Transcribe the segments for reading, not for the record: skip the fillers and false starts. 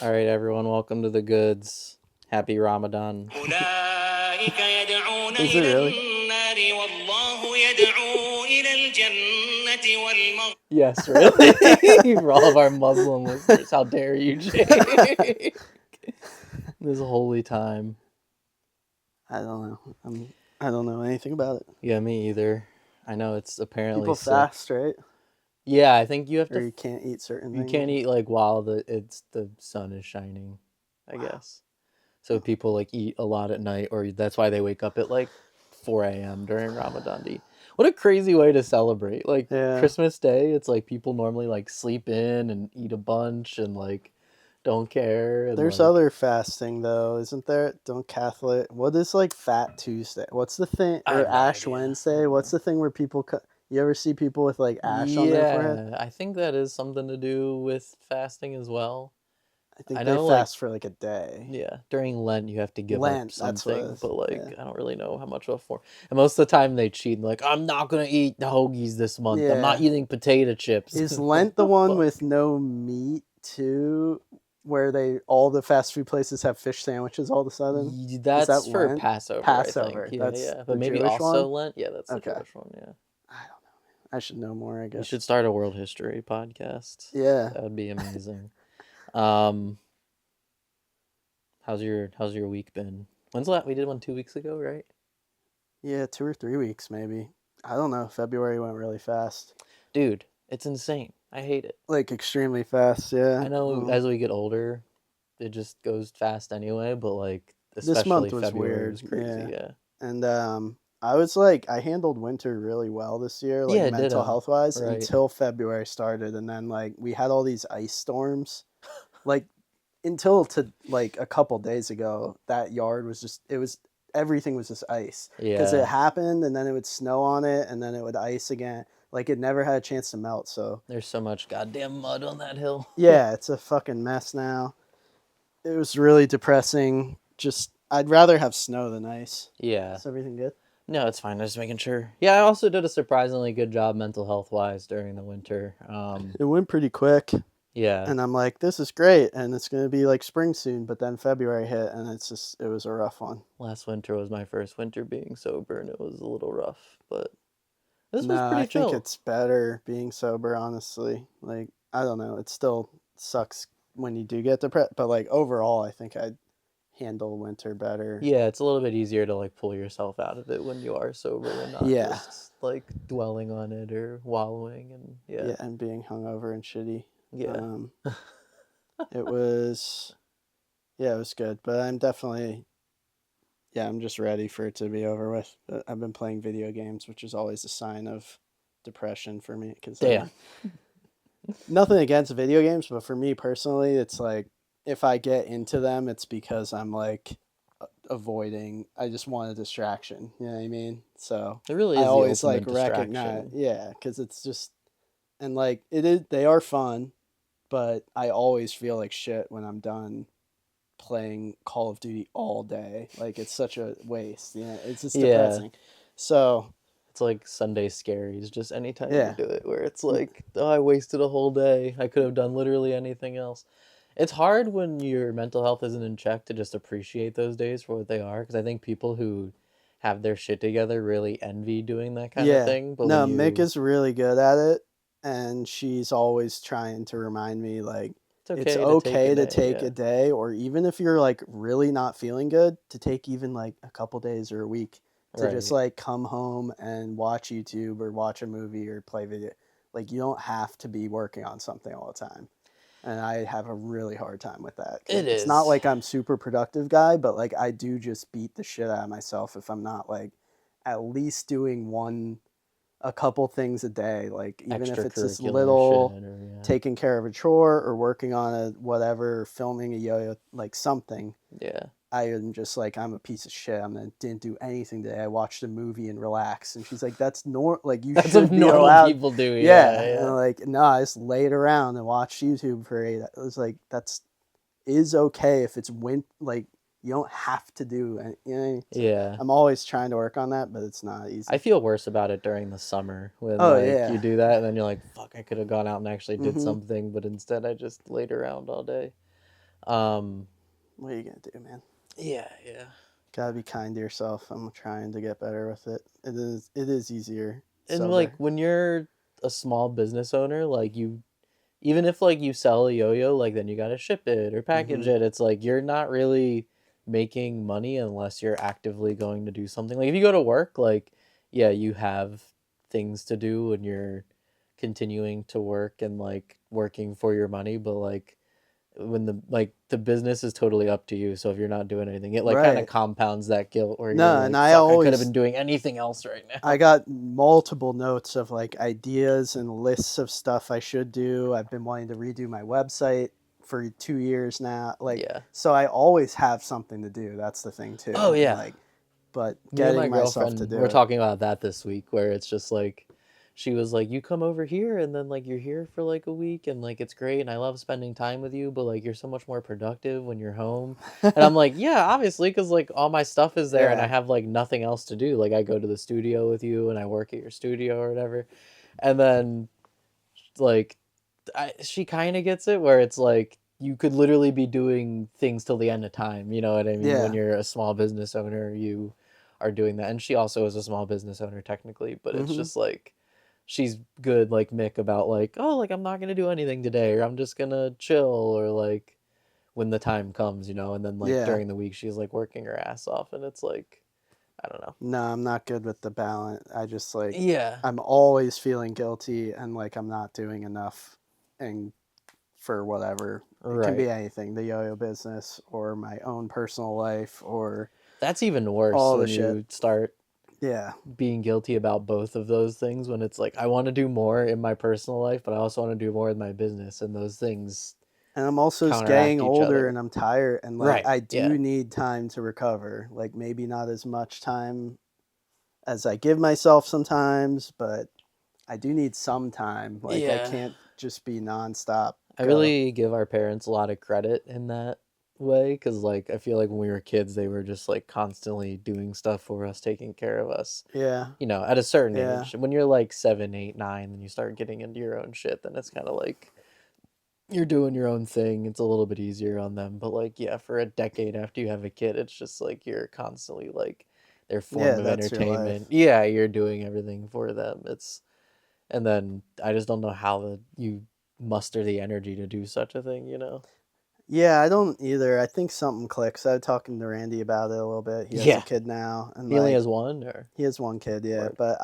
All right, everyone, welcome to the goods. Happy Ramadan. Is it really? Yes, really. For all of our Muslim listeners, how dare you, Jake? This holy time. I don't know. I don't know anything about it. Yeah, me either. I know it's apparently People sick. fast, right? Yeah, I think you have Or to. you can't eat certain You things. can't eat like while the sun is shining, I guess. So people like eat a lot at night, or that's why they wake up at like 4 a.m. during Ramadan to eat. What a crazy way to celebrate! Like Yeah. Christmas Day, it's like people normally like sleep in and eat a bunch and like don't care. And, There's like, other fasting though, isn't there? Don't Catholic. What is like Fat Tuesday? What's the thing? I Or have no Ash idea. Wednesday? What's the thing where people you ever see people with like ash on their forehead? Yeah, I think that is something to do with fasting as well. I think I they know, fast for like a day. yeah, during Lent you have to give Lent, up that's what it something, is. but like Yeah. I don't really know how much of a form. And most of the time they cheat. And like, I'm not gonna eat the hoagies this month. I'm not Yeah. eating potato chips. Is Like, Lent what the one fuck? with no meat too? Where all the fast food places have fish sandwiches all of a sudden? That's that for Lent? Passover, Passover. I think. That's Yeah. the But maybe Jewish also one? Lent. Yeah, that's the Okay. Jewish one. Yeah. I don't know. I should know more, I We guess. should start a world history podcast. Yeah. That would be amazing. How's your week been? When's the last? We did one 2 weeks ago, right? Yeah, 2 or 3 weeks maybe. I don't know. February went really fast. Dude, it's insane. I hate it. Like extremely fast, yeah. I know as we get older, it just goes fast anyway, but like especially this month was February weird. was crazy, yeah. And I handled winter really well this year, like Yeah, mental ditto. health wise, Right. until February started, and then like we had all these ice storms, like until to like a couple days ago, that yard was just everything was just ice because Yeah. it happened, and then it would snow on it, and then it would ice again. Like it never had a chance to melt. So There's so much goddamn mud on that hill. yeah, it's a fucking mess now. It was really depressing. Just I'd rather have snow than ice. Yeah. Is everything good? No, it's fine. I'm just making sure. Yeah, I also did a surprisingly good job mental health wise during the winter. It went pretty quick. Yeah. And I'm like, this is great, and it's gonna be like spring soon. But then February hit, and it was a rough one. Last winter was my first winter being sober, and it was a little rough, but this was No, pretty I chill. think it's better being sober, honestly. Like, I don't know. It still sucks when you do get depressed, but like overall, I think I'd handle winter better. Yeah, it's a little bit easier to like pull yourself out of it when you are sober and not just like dwelling on it or wallowing and Yeah, and being hungover and shitty. Yeah. It was good, but I'm definitely, I'm just ready for it to be over with. I've been playing video games, which is always a sign of depression for me. Cause nothing against video games, but for me personally, it's like if I get into them, it's because I'm like avoiding. I just want a distraction. You know what I mean? So it really I is always the ultimate like recognize, distraction. because it's just, and like it is. They are fun, but I always feel like shit when I'm done playing Call of Duty all day. Like it's such a waste. Yeah, it's just depressing. So it's like Sunday scaries, just anytime you do it, where it's like, oh, I wasted a whole day. I could have done literally anything else. It's hard when your mental health isn't in check to just appreciate those days for what they are, because I think people who have their shit together really envy doing that kind of thing. But no, Mick is really good at it, and she's always trying to remind me like it's okay to take a day, or even if you're like really not feeling good, to take even like a couple days or a week to just like come home and watch YouTube or watch a movie or play video. Like you don't have to be working on something all the time. And I have a really hard time with that. It's not like I'm super productive guy, but like I do just beat the shit out of myself if I'm not like at least doing a couple things a day, like even if it's this little taking care of a chore or working on a whatever, filming a yo-yo, like something. Yeah. I am just like, I'm a piece of shit. Didn't do anything today. I watched a movie and relaxed. And she's like, that's like you should be normal allowed. People do. Yeah. And I'm like, no, I just laid around and watched YouTube for 8 hours. It was like, is okay if it's like you don't have to do it. You know? Yeah. I'm always trying to work on that, but it's not easy. I feel worse about it during the summer when you do that and then you're like, fuck, I could have gone out and actually did something, but instead I just laid around all day. Um, what are you gonna do, man? yeah, yeah. Gotta be kind to yourself. I'm trying to get better with it. It is easier And like sober. when you're a small business owner, like you, even if like you sell a yo-yo, like then you gotta ship it or package Mm-hmm. it. It's like you're not really making money unless you're actively going to do something. Like if you go to work, like yeah, you have things to do and you're continuing to work and like working for your money, but like when the business is totally up to you. So if you're not doing anything, it like kind of Right. compounds that guilt where you're No, and like, fuck, I could have been doing anything else right I now. got multiple notes of like ideas and lists of stuff I should do. I've been wanting to redo my website for 2 years now. Like, Yeah. so I always have something to do. That's the thing Oh too. And yeah. like, but Me and my getting myself to girlfriend do were it. talking about that this week where it's just like she was like, you come over here and then like you're here for like a week and like it's great and I love spending time with you, but like you're so much more productive when you're home. And I'm like, yeah, obviously, because like all my stuff is there and I Yeah. have like nothing else to do. Like I go to the studio with you and I work at your studio or whatever. And then like she kind of gets it where it's like you could literally be doing things till the end of time. You know what I mean? When Yeah. you're a small business owner, you are doing that. And she also is a small business owner technically, but it's Mm-hmm. just like she's good like Mick about like, oh, like I'm not gonna do anything today, or I'm just gonna chill, or like when the time comes, you know. And then like Yeah. during the week, she's like working her ass off, and it's like I don't know. No, I'm not good with the balance. I just like, Yeah. I'm always feeling guilty and like I'm not doing enough and for whatever. It can Right. be anything, the yo-yo business or my own personal life or That's even worse all the when shit. you start Yeah. being guilty about both of those things when it's like I want to do more in my personal life, but I also want to do more in my business, and those things And I'm also just getting counteract each older other. and I'm tired and like Right. I Yeah. do need time to recover. Like maybe not as much time as I give myself sometimes, but I do need some time. Like I Yeah. can't just be nonstop I go. really give our parents a lot of credit in that way because, like, I feel like when we were kids, they were just like constantly doing stuff for us, taking care of us. Yeah. You know, at a certain Yeah. age, when you're like 7, 8, 9, and you start getting into your own shit, then it's kind of like you're doing your own thing. It's a little bit easier on them. But like, yeah, for a decade after you have a kid, it's just like you're constantly like their form Yeah, of that's your entertainment. life. Yeah, you're doing everything for them. It's and then I just don't know how you muster the energy to do such a thing, you know? Yeah, I don't either. I think something clicks. I was talking to Randy about it a little bit. He has a Yeah. kid now and He only like has one or he has one kid, yeah. word. But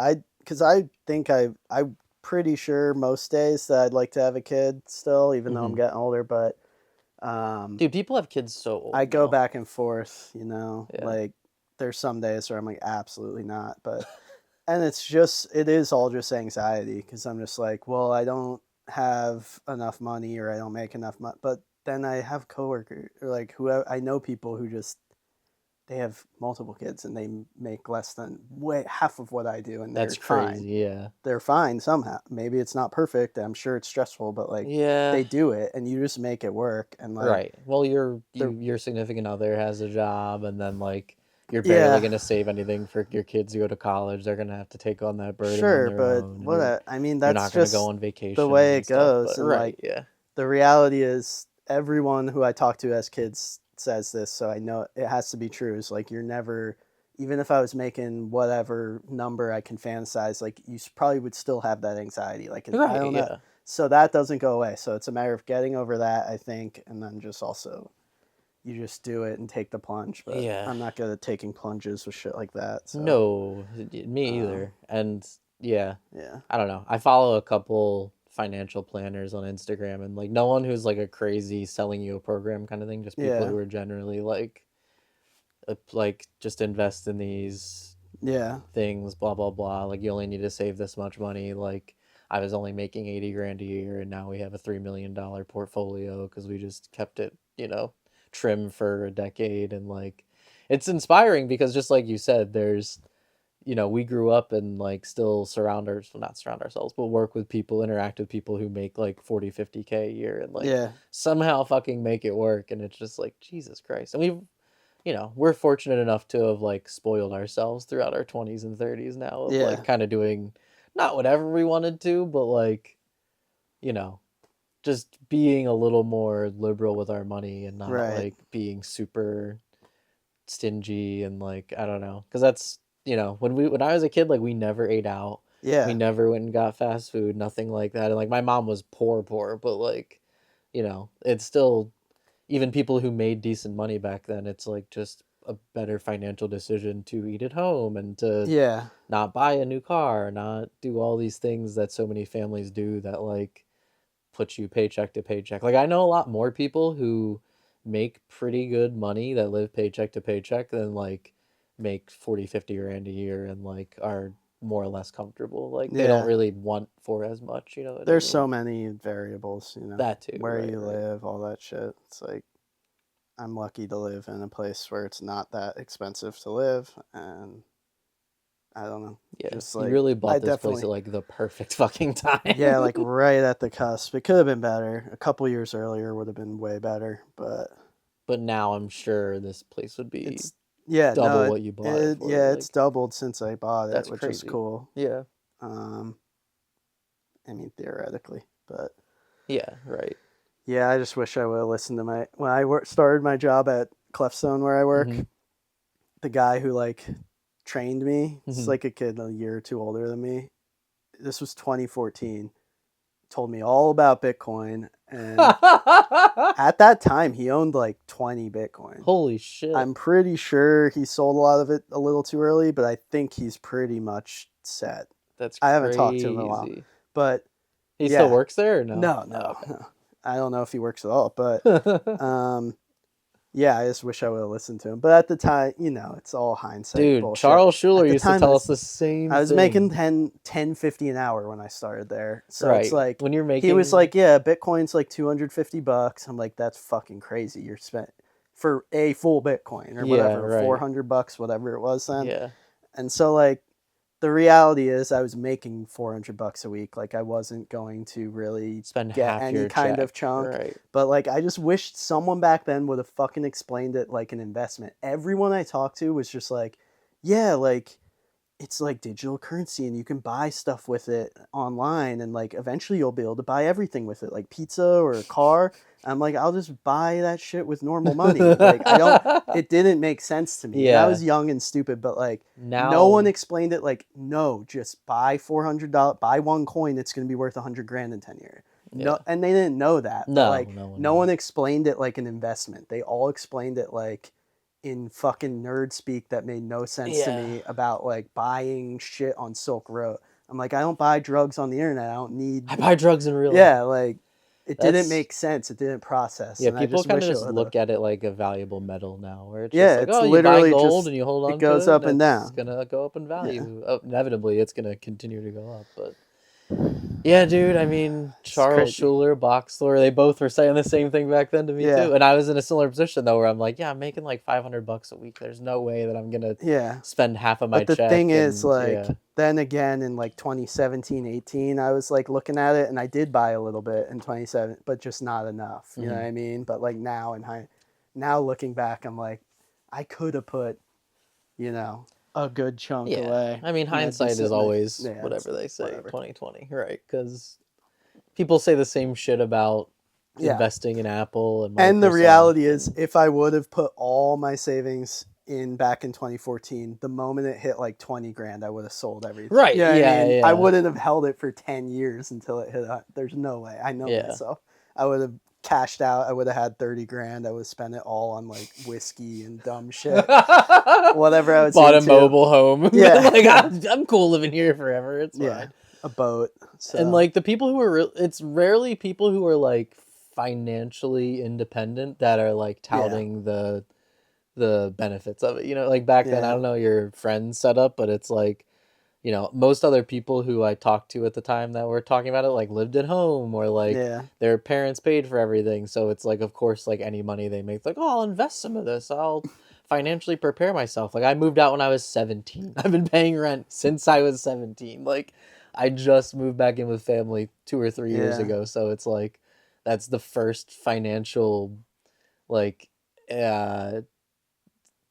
cuz I think I'm pretty sure most days that I'd like to have a kid still even though I'm Hmm. getting older, but um Dude, people have kids so I old go now. back and forth, you know. Yeah. Like there's some days where I'm like absolutely not, but and it is all just anxiety because I'm just like, well, I don't have enough money or I don't make enough money. But then I have coworkers or like who I know people who just they have multiple kids and they make less than way half of what I do and That's they're fine. crazy. Yeah. They're fine somehow. Maybe it's not perfect. I'm sure it's stressful, but like Yeah. they do it and you just make it work and like Right. Well, they're your significant other has a job, and then like you're barely yeah. gonna save anything for your kids to go to college. They're gonna have to take on that burden on Sure, their but own, and what I mean, you're that's not gonna go just on the vacations way and it stuff. goes. But And like right, yeah, the reality is, everyone who I talk to as kids says this, so I know it has to be true. Is like you're never, even if I was making whatever number I can fantasize, like you probably would still have that anxiety. Like I right, don't know, yeah, so that doesn't go away. So it's a matter of getting over that, I think, and then just also you just do it and take the plunge. But yeah. I'm not good at taking plunges with shit like that. So No, me um, either. And yeah, yeah, I don't know. I follow a couple financial planners on Instagram, and like no one who's like a crazy selling you a program kind of thing. Just people yeah, who are generally like just invest in these yeah, things, blah blah blah. Like you only need to save this much money. Like I was only making 80 grand a year, and now we have a $3 million portfolio because we just kept it, you know, trim for a decade. And like it's inspiring because just like you said, there's you know we grew up and like still not surround ourselves, but work with people, interact with people who make like 40, 50K a year, and like yeah, somehow fucking make it work. And it's just like Jesus Christ. And we've you know, we're fortunate enough to have like spoiled ourselves throughout our 20s and 30s now of like yeah. kind of doing not whatever we wanted to, but like, you know, just being a little more liberal with our money and not Right. like being super stingy and like I don't know, because that's when I was a kid, like we never ate out, we Yeah. never went and got fast food, nothing like that, and like my mom was poor, but like it's still, even people who made decent money back then, it's like just a better financial decision to eat at home and to Yeah. not buy a new car, not do all these things that so many families do that like put you paycheck to paycheck. Like I know a lot more people who make pretty good money that live paycheck to paycheck than like make 40, 50 grand a year and like are more or less comfortable. Like they don't Yeah. really want for as much, you know what I There's mean? so many variables, That too, where right, you right. live, all that shit. It's like I'm lucky to live in a place where it's not that expensive to live, and I don't know. Yeah, Just you like really I bought this place definitely at like the perfect fucking yeah, time. like right at the cusp. It could have been better. A couple years earlier would have been way better, but But now I'm sure this place would be it's yeah, no, double what you bought it for. yeah, it's Like doubled since I bought it, that's which is crazy. cool. Yeah. Um, I mean theoretically, but Yeah, right. yeah, I just wish I would have listened to my when I started my job at Clefstone where I work. Mhm. The guy who like trained me, it's Mhm. like a kid a year or two older than me. This was 2014. Told me all about Bitcoin, and at that time he owned like 20 Bitcoin. Holy shit. I'm pretty sure he sold a lot of it a little too early, but I think he's pretty much set. That's I haven't talked to him in a while, crazy. but He still yeah, works there or no? no, Oh, no, no. I don't know if he works at all, but okay. um, yeah, I just wish I would have listened to him. But at the time, it's all hindsight Dude, bullshit. Charles Schuler At the used to time, tell us the same I was making thing. 10.50 an hour when I started there. So it's Right. like When you're he was making like, "Yeah, Bitcoin's like $250." I'm like, "That's fucking crazy. You're spent for a full Bitcoin or Yeah, whatever, right. $400, whatever it was then." Yeah. And so like the reality is I was making $400 a week. Like I wasn't going to really Spend get half any your kind of check. chunk. Right. But like I just wished someone back then would have fucking explained it like an investment. Everyone I talked to was just like, "Yeah, like it's like digital currency and you can buy stuff with it online and like eventually you'll be able to buy everything with it like pizza or a car." I'm like, I'll just buy that shit with normal money. Like I don't it didn't make sense to me. And I Yeah. was young and stupid, but like no one Now, explained it like, no, just buy $400, buy one coin, it's going to be worth 100 grand in 10 years. yeah. No, and they didn't know that, but No, like no one no one knows. explained it like an investment. They all explained it like in fucking nerd speak that made no sense to Yeah. me about like buying shit on Silk Road. I'm like, I don't buy drugs on the internet. I don't need. I buy drugs in real life. Yeah, like it didn't That's make sense. It didn't process, Yeah, and I people just kind of wish it just would have. look at it like a valuable metal now, where it's just Yeah, like, it's oh, you buy literally gold just and you hold it on to goes it, and up and it's down. gonna go up in Yeah, value. Inevitably, it's gonna continue to go up. But yeah, dude, I mean, it's Charles crazy. Schuler, Boxler, they both were saying the same thing back then to me Yeah, too. And I was in a similar position though, where I'm like, yeah, I'm making like $500 a week. There's no way that I'm gonna yeah. spend half of my But the thing check, is, and like, yeah. then again in like 2017, 18, I was like looking at it and I did buy a little bit in 27, but just not enough. You know Hmm. what I mean? But like now looking back, I'm like, I could have put, you know, a good chunk Yeah, away I mean, and that'd be hindsight is sitting there. always Yeah, it's whatever they say, whatever. 2020, right? Because people say the same shit about Yeah. investing in Apple and And the Microsoft reality is, and if I would have put all my savings in back in 2014, the moment it hit like 20 grand, I would have sold everything. right, Yeah, you know yeah, I mean, I yeah, wouldn't have held it for 10 years until it hit. There's no way. I know yeah. myself. I would have cashed out. I would have had 30 grand. I would have spent it all on like whiskey and dumb shit, whatever I was Bought a into. mobile home. Yeah, Like I'm cool living here forever. It's yeah, fine. a boat. And So like the people who are it's rarely people who are like financially independent that are like yeah, touting the benefits of it. Like back then, I yeah, don't know your friend's setup, but it's like, most other people who I talked to at the time that were talking about it like lived at home or like yeah, their parents paid for everything. So it's like, of course, like any money they make, like, oh, I'll invest some of this. I'll financially prepare myself. Like I moved out when I was 17. I've been paying rent since I was 17. Like I just moved back in with family 2 or 3 years yeah, ago. So it's like, that's the first financial like, uh,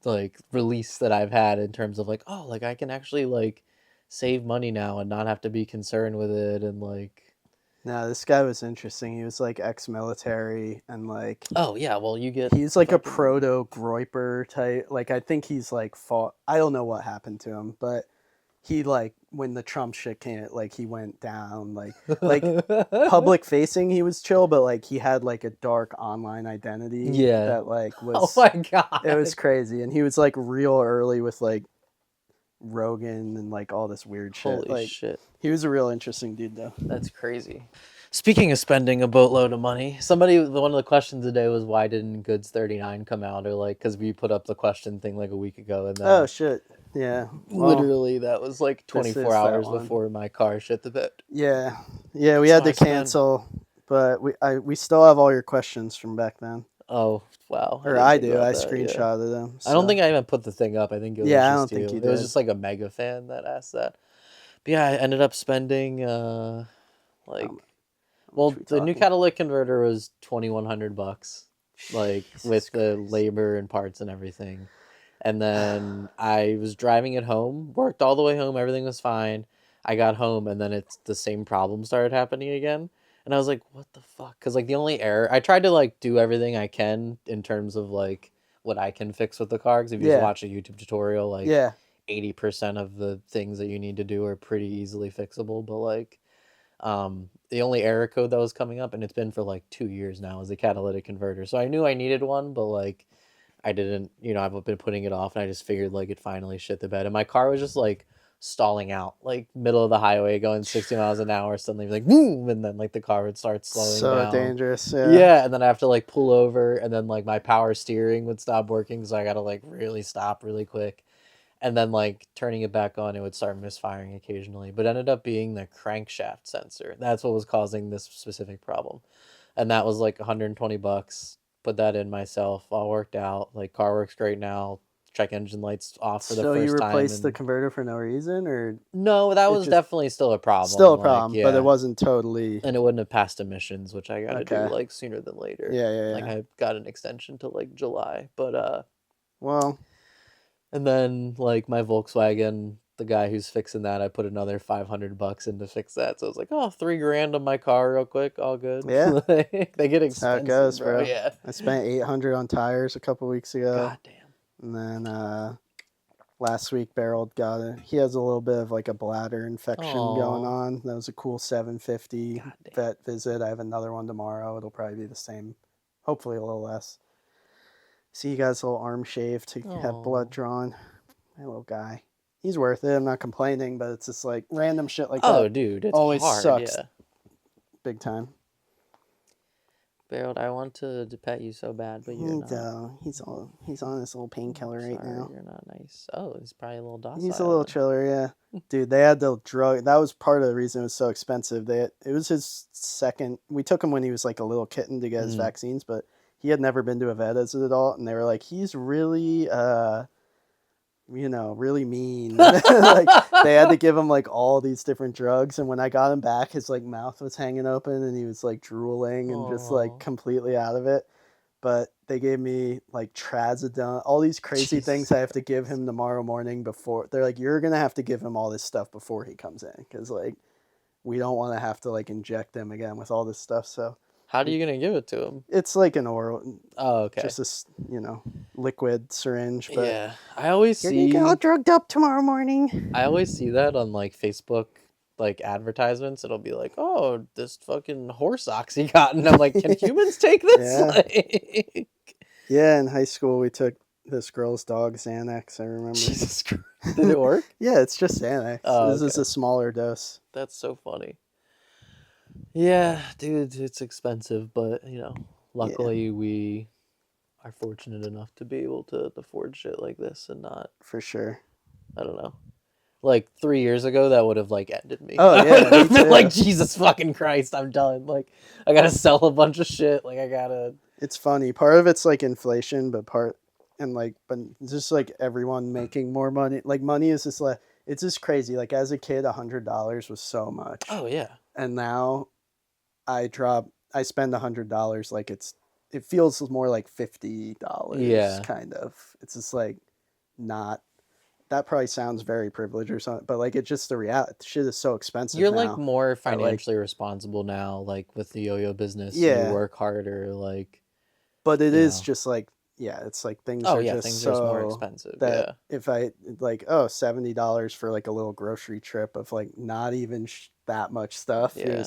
like release that I've had in terms of like, oh, like I can actually like save money now and not have to be concerned with it and like No, this guy was interesting. He was like ex-military and like. Oh yeah, well you get. He's like a proto Groiper type. Like I think he's like fought. I don't know what happened to him, but he like when the Trump shit came, like he went down. Like public facing, he was chill, but like he had like a dark online identity. Yeah. That like Oh was. my god. It was crazy, and he was like real early with like Rogan and like all this weird shit. Holy like, shit. He was a real interesting dude though. That's crazy. Speaking of spending a boatload of money, one of the questions today was why didn't Goods 39 come out, or like because we put up the question thing like a week ago and then oh shit, yeah, literally that was like 24 hours before my car shit the bed. Yeah, we had to cancel, but we still have all your questions from back then. Oh wow! Or I do. I screenshotted them. So. I don't think I even put the thing up. I think it was I just don't think you did. It was just like a mega fan that asked that. But yeah, I ended up spending the new catalytic converter was $2,100, like with the labor and parts and everything. And then I was driving it home, worked all the way home, everything was fine. I got home and then the same problem started happening again. And I was like, what the fuck? Because like the only error, I tried to like do everything I can in terms of like what I can fix with the car. Because if you just watch a YouTube tutorial, like 80% of the things that you need to do are pretty easily fixable. But like the only error code that was coming up, and it's been for like 2 years now, is the catalytic converter. So I knew I needed one, but like I didn't, I've been putting it off, and I just figured like it finally shit the bed. And my car was just like stalling out, like middle of the highway going 60 miles an hour, suddenly like boom, and then like the car would start slowing down. So dangerous. Yeah, and then I have to like pull over, and then like my power steering would stop working, so I gotta like really stop really quick. And then like turning it back on, it would start misfiring occasionally, but ended up being the crankshaft sensor. That's what was causing this specific problem. And that was like $120. Put that in myself, all worked out. Like car works great now. Check engine lights off for the first time. So you replaced the converter for no reason, or no? That was definitely still a problem. Still a problem, but it wasn't totally. And it wouldn't have passed emissions, which I got to do like sooner than later. Yeah. Like I got an extension to like July, but well. And then like my Volkswagen, the guy who's fixing that, I put another $500 in to fix that. So it's like, oh, $3,000 on my car real quick, all good. Yeah. They get expensive. That's how it goes, bro. Yeah. I spent $800 on tires a couple weeks ago. God damn. And then last week Beryl he has a little bit of like a bladder infection going on. That was a cool $750 vet visit. I have another one tomorrow. It'll probably be the same, hopefully a little less. See, you guys, a little arm shave to have blood drawn. My little guy. He's worth it. I'm not complaining, but it's just like random shit like that. Oh, dude, it's always hard, sucks. Yeah. Big time. Beryl, I want to pet you so bad, but you're not. He's on this little painkiller right now. You're not nice. Oh, he's probably a little docile. He's a little chiller, yeah. Dude, they had the drug. That was part of the reason it was so expensive. It was his second. We took him when he was like a little kitten to get his vaccines, but he had never been to a vet as an adult, and they were like, he's really, really mean. Like, they had to give him like all these different drugs, and when I got him back, his like mouth was hanging open, and he was like drooling and just like completely out of it. But they gave me like trazodone, all these crazy things I have to give him tomorrow morning before. They're like, you're gonna have to give him all this stuff before he comes in, because like we don't want to have to like inject him again with all this stuff. So. How are you going to give it to him? It's like an oral. Oh, okay. Just a, liquid syringe. But yeah. I always see. You're going to get all drugged up tomorrow morning. I always see that on like Facebook, like advertisements. It'll be like, oh, this fucking horse Oxycontin. I'm like, can humans take this? Yeah. Like... Yeah, in high school, we took this girl's dog, Xanax, I remember. Jesus Christ. Did it work? Yeah, it's just Xanax. Oh, this is a smaller dose. That's so funny. Yeah, dude, it's expensive, but luckily we are fortunate enough to be able to afford shit like this and not. For sure. I don't know. Like 3 years ago, that would have like ended me. Oh yeah, I would have been like, Jesus fucking Christ, I'm done. Like, I gotta sell a bunch of shit. Like, I gotta. It's funny. Part of it's like inflation, but but just like everyone making more money. Like money is just like it's just crazy. Like as a kid, $100 was so much. Oh yeah. And now. I spend $100 like it feels more like $50. Yeah. Kind of. It's just like not that probably sounds very privileged or something, but like it's just the reality. Shit is so expensive You're now. like more Like, financially responsible now, like with the yo-yo business. yeah, you work harder, like. But it You is know. just like, yeah, it's like things Oh are yeah, just things are just more so expensive. that Yeah. if I like, oh, $70 for like a little grocery trip of like not even that much stuff, Yeah.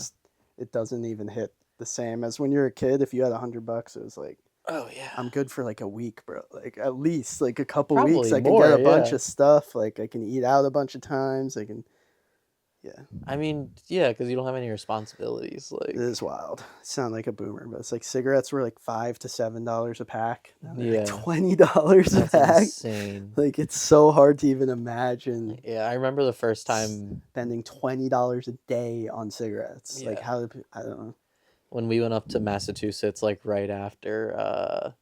it doesn't even hit the same as when you're a kid. If you had $100, it was like, Oh yeah. I'm good for like a week, bro. Like at least like a couple weeks, Probably I can more, get a bunch yeah. of stuff. Like I can eat out a bunch of times. I can, yeah. I mean, yeah, because you don't have any responsibilities. It Like, is wild. I sound like a boomer, but it's like cigarettes were like $5 to $7 a pack. Now they're like yeah, $20 a that's pack. insane. Like it's so hard to even imagine. Yeah, I remember the first time Spending $20 a day on cigarettes. Yeah. Like how I don't know. When we went up to Massachusetts, like right after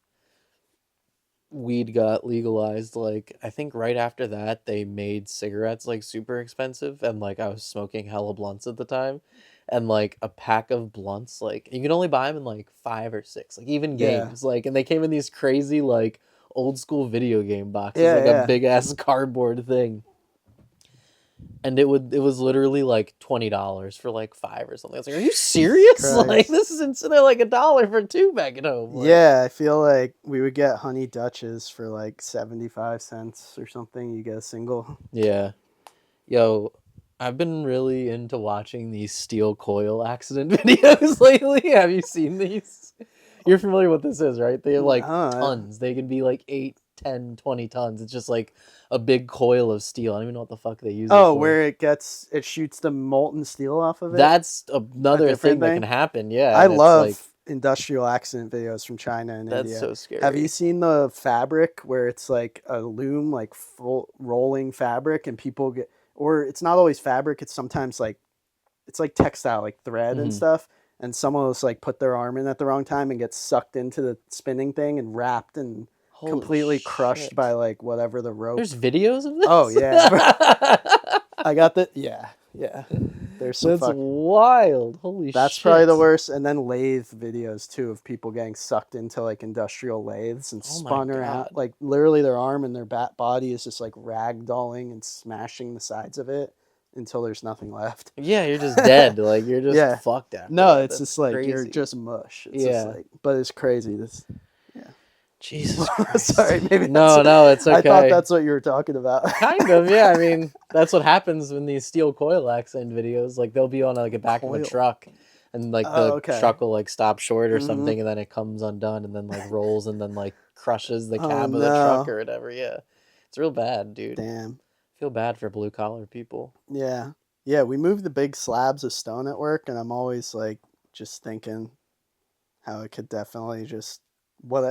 weed got legalized, like I think right after that they made cigarettes like super expensive, and like I was smoking hella blunts at the time, and like a pack of blunts, like you can only buy them in like 5 or 6, like even Yeah. games, like, and they came in these crazy like old school video game boxes, Yeah, like a yeah. big ass cardboard thing. And it was literally like $20 for like 5 or something. I was like, "Are you serious? Christ. Like this is insane! They're like $1 for 2 back at home." Like, Yeah, I feel like we would get Honey Dutches for like 75 cents or something. You get a single. yeah, yo, I've been really into watching these steel coil accident videos lately. Have you seen these? You're familiar with this is, right? They have like tons. They can be like 8, 10, 20 tons. It's just like a big coil of steel. I don't even know what the fuck they use it for. Where it shoots the molten steel off of it? That's another thing that can happen, yeah. I love like, industrial accident videos from China and India. That's so scary. Have you seen the fabric where it's like a loom, like full rolling fabric, and people get, or it's not always fabric, it's sometimes like, it's like textile, like thread and stuff, and someone will just like put their arm in at the wrong time and get sucked into the spinning thing and wrapped and completely crushed by like whatever the rope. There's videos of this? Oh yeah. I got the yeah. There's some That's wild. Holy shit. That's probably the worst. And then lathe videos too of people getting sucked into like industrial lathes and spun around. Like literally their arm and their body is just like ragdolling and smashing the sides of it until there's nothing left. Yeah, you're just dead. Like you're just fucked after. No, it's just like crazy. You're just mush. It's just like, but it's crazy. Jesus Christ. Sorry, maybe no, it's okay. I thought that's what you were talking about. Kind of, yeah. I mean, that's what happens when these steel coil accident videos, like they'll be on like a back of a truck, and like the truck will like stop short or something, and then it comes undone, and then like rolls, and then like crushes the cab of the truck or whatever. Yeah, it's real bad, dude. Damn. I feel bad for blue collar people. Yeah, we moved the big slabs of stone at work, and I'm always like just thinking how it could definitely just.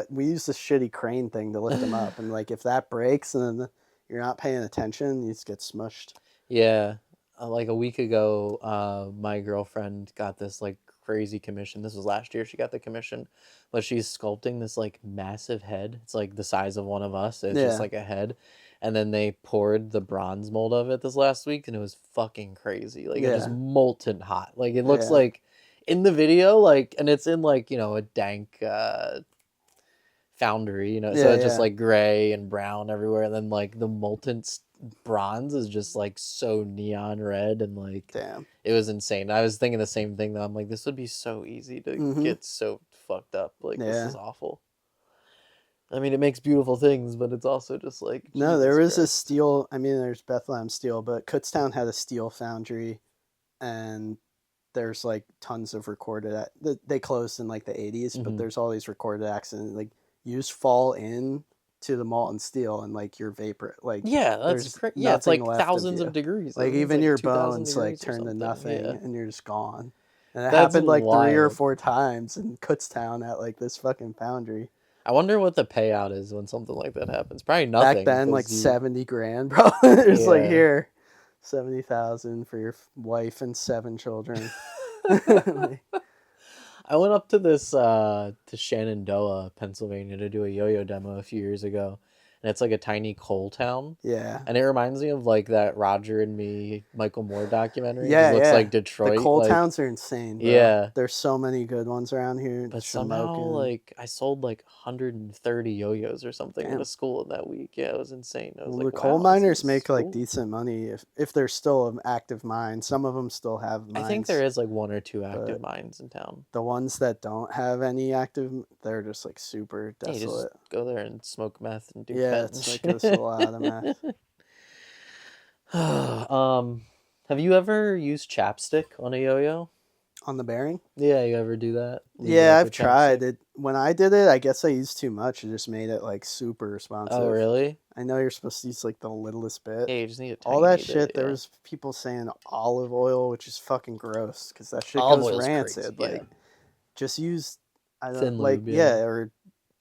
We use this shitty crane thing to lift them up, and like if that breaks and then you're not paying attention, you just get smushed. Yeah, like a week ago, my girlfriend got this like crazy commission. This was last year. She got the commission, but she's sculpting this like massive head. It's like the size of one of us. It's just like a head, and then they poured the bronze mold of it this last week, and it was fucking crazy. Like it was molten hot. Like it looks like in the video, like, and it's in like a dank. Foundry, so it's just like gray and brown everywhere, and then like the molten bronze is just like so neon red, and like it was insane. I was thinking the same thing though. I'm like, this would be so easy to get so fucked up. Like this is awful. I mean, it makes beautiful things, but it's also just like no. There was a steel. I mean, there's Bethlehem Steel, but Kutztown had a steel foundry, and there's like tons of recorded. They closed in like the 80s, but there's all these recorded accidents. Like you just fall in to the molten steel and like your vapor, like that's crazy. Yeah, it's like thousands of degrees. Like even like your bones like turn to nothing, and you're just gone. And it happened like 3 or 4 times in Kutztown at like this fucking foundry. I wonder what the payout is when something like that happens. Probably nothing. Back then, like 70 grand, bro. It's like here, 70,000 for your wife and 7 children. I went up to this to Shenandoah, Pennsylvania, to do a yo-yo demo a few years ago, and it's like a tiny coal town. Yeah. And it reminds me of like that Roger and Me Michael Moore documentary. Yeah, it looks like The Detroit. coal like, towns are insane, bro. Yeah. There's so many good ones around here. But somehow, like, I sold like 130 yo-yos or something in a school in that week. Yeah, it was insane. I was the like, coal wow, miners make like decent money if they're still an active mine. Some of them still have mines. I think there is like 1 or 2 active mines in town. The ones that don't have any active, they're just like super desolate. You just go there and smoke meth and do it's like a lot of meth. Have you ever used chapstick on a yo-yo? On the bearing? Yeah, you ever do that? Yeah, I've tried it. When I did it, I guess I used too much. It just made it like super responsive. Oh, really? I know you're supposed to use like the littlest bit. Yeah, you just need a tiny all that bit, shit. Yeah. There was people saying olive oil, which is fucking gross because that shit olive goes rancid. Crazy, like, just use thin lube, or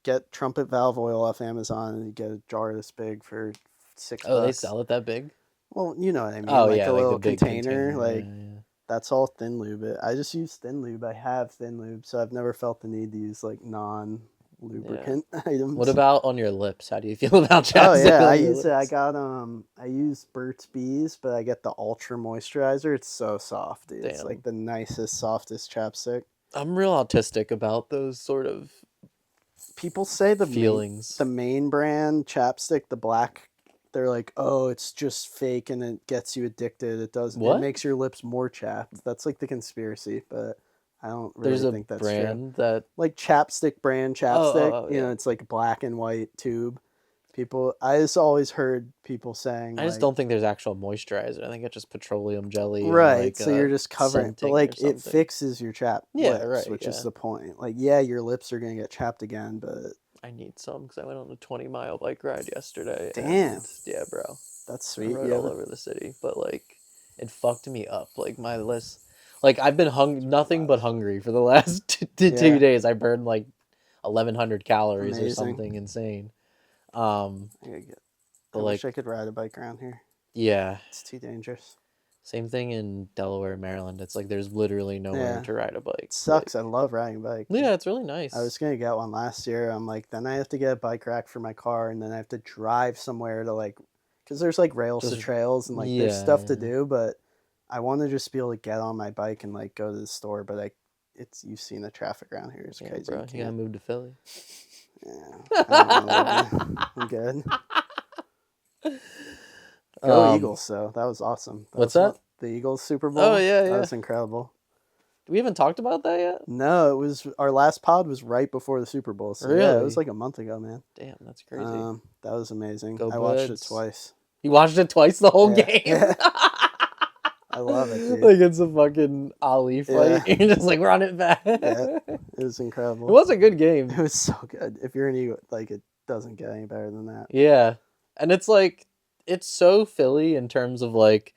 get trumpet valve oil off Amazon and you get a jar this big for $6. Oh, they sell it that big? Well, you know what I mean. Oh, like yeah, a like little the big container. Like, yeah. That's all thin lube. I just use thin lube. I have thin lube, so I've never felt the need to use like non-lubricant items. What about on your lips? How do you feel about chapstick? Oh yeah, I use it. I use Burt's Bees, but I get the Ultra Moisturizer. It's so soft, dude. It's like the nicest, softest chapstick. I'm real autistic about those sort of people say the feelings. The main brand chapstick, the black, they're like, oh, it's just fake and it gets you addicted. It does. It makes your lips more chapped. That's like the conspiracy, but I don't really think that's true. There's a brand that like chapstick brand chapstick. You know, it's like black and white tube. I just always heard people saying. I just don't think there's actual moisturizer. I think it's just petroleum jelly. Right. Like, so you're just covering, but like it fixes your chapped lips, which is the point. Like, yeah, your lips are gonna get chapped again, but. I need some because I went on a 20-mile bike ride yesterday. Damn. Yeah, bro. That's sweet. I rode all over the city, but like, it fucked me up. Like my list, like I've been nothing but hungry for the last 2 days. I burned like 1,100 calories or something insane. I wish I could ride a bike around here. Yeah. It's too dangerous. Same thing in Delaware, Maryland. It's like there's literally nowhere to ride a bike. It sucks. I love riding a bike. Yeah, it's really nice. I was going to get one last year. I'm like, then I have to get a bike rack for my car, and then I have to drive somewhere to like, because there's like rails to trails and like there's stuff to do, but I want to just be able to get on my bike and like go to the store, but you've seen the traffic around here. It's crazy. Bro, you gotta move to Philly. Yeah. I'm good. Go Eagles, though. That was awesome. What's that? The Eagles Super Bowl. Oh, yeah. That was incredible. We haven't talked about that yet? No, it was our last pod was right before the Super Bowl. So really? Yeah, it was like a month ago, man. Damn, that's crazy. That was amazing. I watched it twice. You watched it twice the whole game? Yeah. I love it, dude. Like it's a fucking Ali fight. Yeah. You're just like, run it back. Yeah, it was incredible. It was a good game. It was so good. If you're an Eagle, like it doesn't get any better than that. Yeah. And it's like, it's so Philly in terms of like,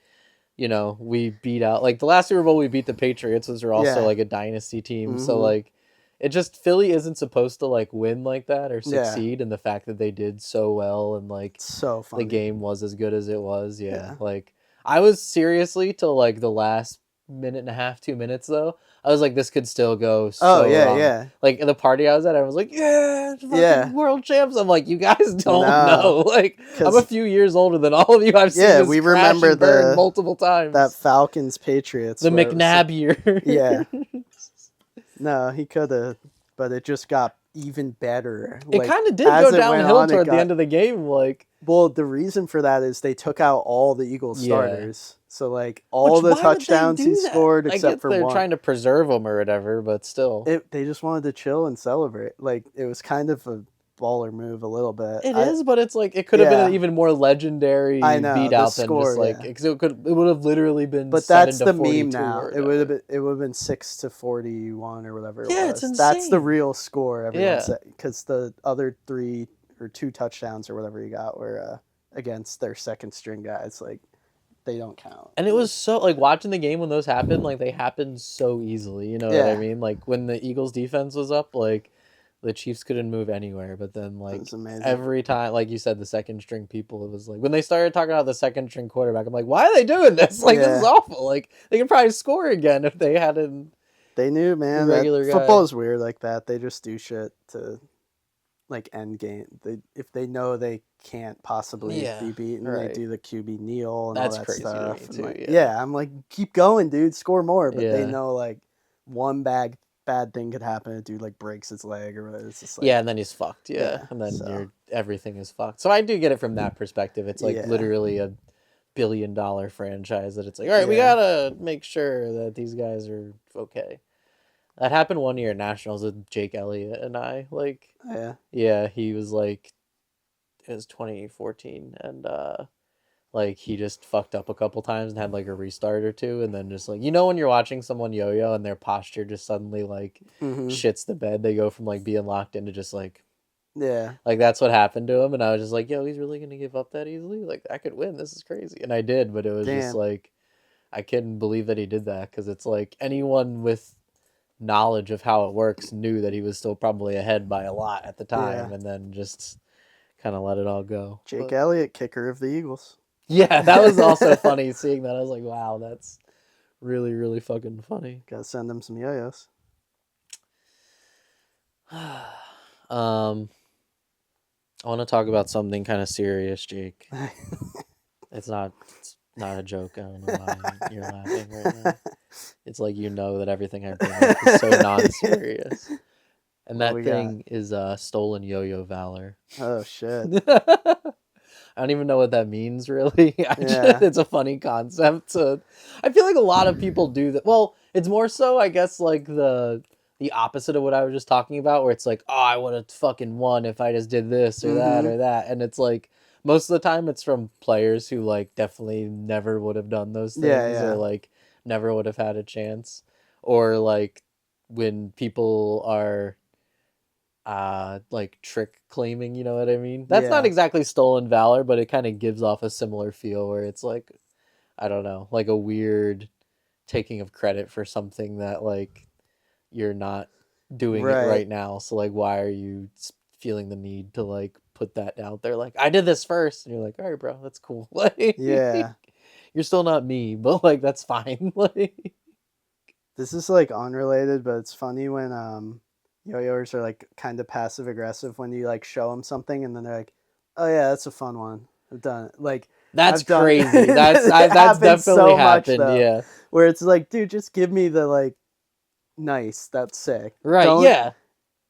you know, we beat out, like the last Super Bowl we beat the Patriots, those are also like a dynasty team. Mm-hmm. So like, it just, Philly isn't supposed to like win like that or succeed. And the fact that they did so well and like so funny. The game was as good as it was. Yeah. Like I was seriously till like the last minute and a half, 2 minutes though. I was like, this could still go so wrong. Yeah. Like in the party I was at, I was like, world champs. I'm like, you guys don't know. Like I'm a few years older than all of you. I've seen this we remember and burn multiple times. That Falcons Patriots. The McNabb year. Yeah. No, he could have, but it just got even better. It kind of did go downhill toward the end of the game. Like, well, the reason for that is they took out all the Eagles starters. So like all the touchdowns he scored except for one. They're trying to preserve them or whatever, but still, they just wanted to chill and celebrate. Like it was kind of a baller move a little bit. It is, but it's like it could have been an even more legendary beat out than just like because it would have literally been. But that's the meme now. It would have been 6-41 or whatever. Yeah, it's insane. That's the real score. Everyone said because the other 3 or 2 touchdowns or whatever you got were against their second string guys. Like they don't count. And it was so like watching the game when those happened. Like they happened so easily. You know what I mean? Like when the Eagles defense was up, like. The Chiefs couldn't move anywhere, but then like every time, like you said, the second string people, it was like when they started talking about the second string quarterback, I'm like, why are they doing this? Like this is awful. Like they could probably score again if they hadn't. They knew, man. Football is weird like that. They just do shit to like end game. If they know they can't possibly be beaten, they do the QB kneel and all that crazy stuff. To me and too, like, yeah. I'm like, keep going, dude, score more. But they know like one bad thing could happen. A dude like breaks his leg or whatever. It's just like, and then he's fucked. Yeah, and then everything is fucked. So I do get it from that perspective. It's like literally a billion-dollar franchise that it's like, all right, we gotta make sure that these guys are okay. That happened one year at Nationals with Jake Elliott and I. Like, yeah, he was like, it was 2014, and like he just fucked up a couple times and had like a restart or two, and then just like, you know, when you're watching someone yo-yo and their posture just suddenly like shits the bed, they go from like being locked into just like, like that's what happened to him, and I was just like, yo, he's really gonna give up that easily? Like I could win. This is crazy, and I did, but it was just like, I couldn't believe that he did that, because it's like anyone with knowledge of how it works knew that he was still probably ahead by a lot at the time, and then just kind of let it all go. Jake Elliott, kicker of the Eagles. Yeah, that was also funny seeing that. I was like, wow, that's really, really fucking funny. Gotta send him some yo-yos. I want to talk about something kind of serious, Jake. It's not a joke. I don't know why you're laughing right now. It's like, you know that everything I bring up is so non-serious. And that thing is stolen yo-yo valor. Oh, shit. I don't even know what that means, really. It's a funny concept. I feel like a lot of people do that. Well, it's more so, I guess, like the opposite of what I was just talking about, where it's like, oh, I would have fucking won if I just did this or that or that. And it's like, most of the time it's from players who like definitely never would have done those things or like never would have had a chance. Or like when people are like trick claiming, you know what I mean? That's not exactly stolen valor, but it kind of gives off a similar feel where it's like, I don't know, like a weird taking of credit for something that like you're not doing it right now. So like, why are you feeling the need to like put that out there? Like, I did this first, and you're like, all right, bro, that's cool. Like, you're still not me, but like that's fine. Like, this is like unrelated, but it's funny when yo-yoers are like kind of passive aggressive when you like show them something and then they're like, oh yeah, that's a fun one, I've done it. Like, that's crazy. That's definitely so happened. Much, though, where it's like, dude, just give me the like, nice, that's sick, right?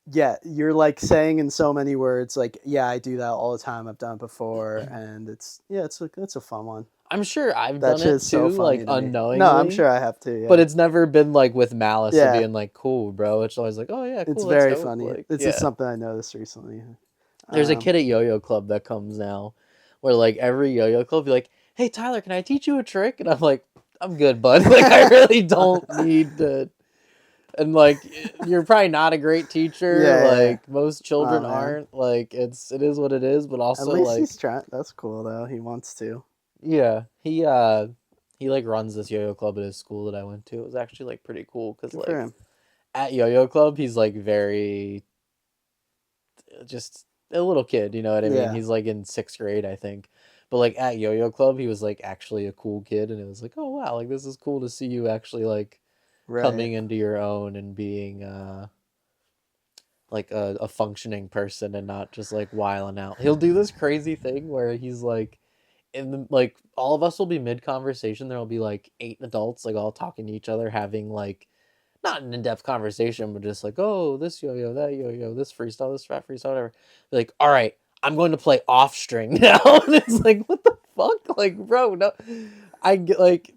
Yeah, you're like saying in so many words, like, yeah, I do that all the time, I've done it before, and it's a fun one. I'm sure I've done it too, so like unknowingly. No, I'm sure I have too. Yeah. But it's never been like with malice of being like, cool, bro. It's always like, oh yeah, cool. It's very funny. Like, it's just something I noticed recently. There's a kid at Yo-Yo Club that comes now, where like every Yo-Yo Club be like, hey Tyler, can I teach you a trick? And I'm like, I'm good, bud. Like I really don't need to. And like, you're probably not a great teacher. Like most children aren't. Like it is what it is. But also, at least like, he's trying. That's cool though. He wants to. Yeah, he like runs this yo-yo club at his school that I went to. It was actually like pretty cool because like at yo-yo club he's like very just a little kid, you know what I mean? He's like in 6th grade, I think. But like at yo-yo club he was like actually a cool kid, and it was like, oh wow, like this is cool to see you actually like coming into your own and being like a functioning person and not just like wiling out. He'll do this crazy thing where he's like, like all of us will be mid conversation. There'll be like 8 adults like all talking to each other, having like not an in-depth conversation, but just like, oh, this yo-yo, that yo-yo, this freestyle, this fat freestyle, whatever. Be like, all right, I'm going to play off string now. And it's like, what the fuck? Like, bro, no. I get like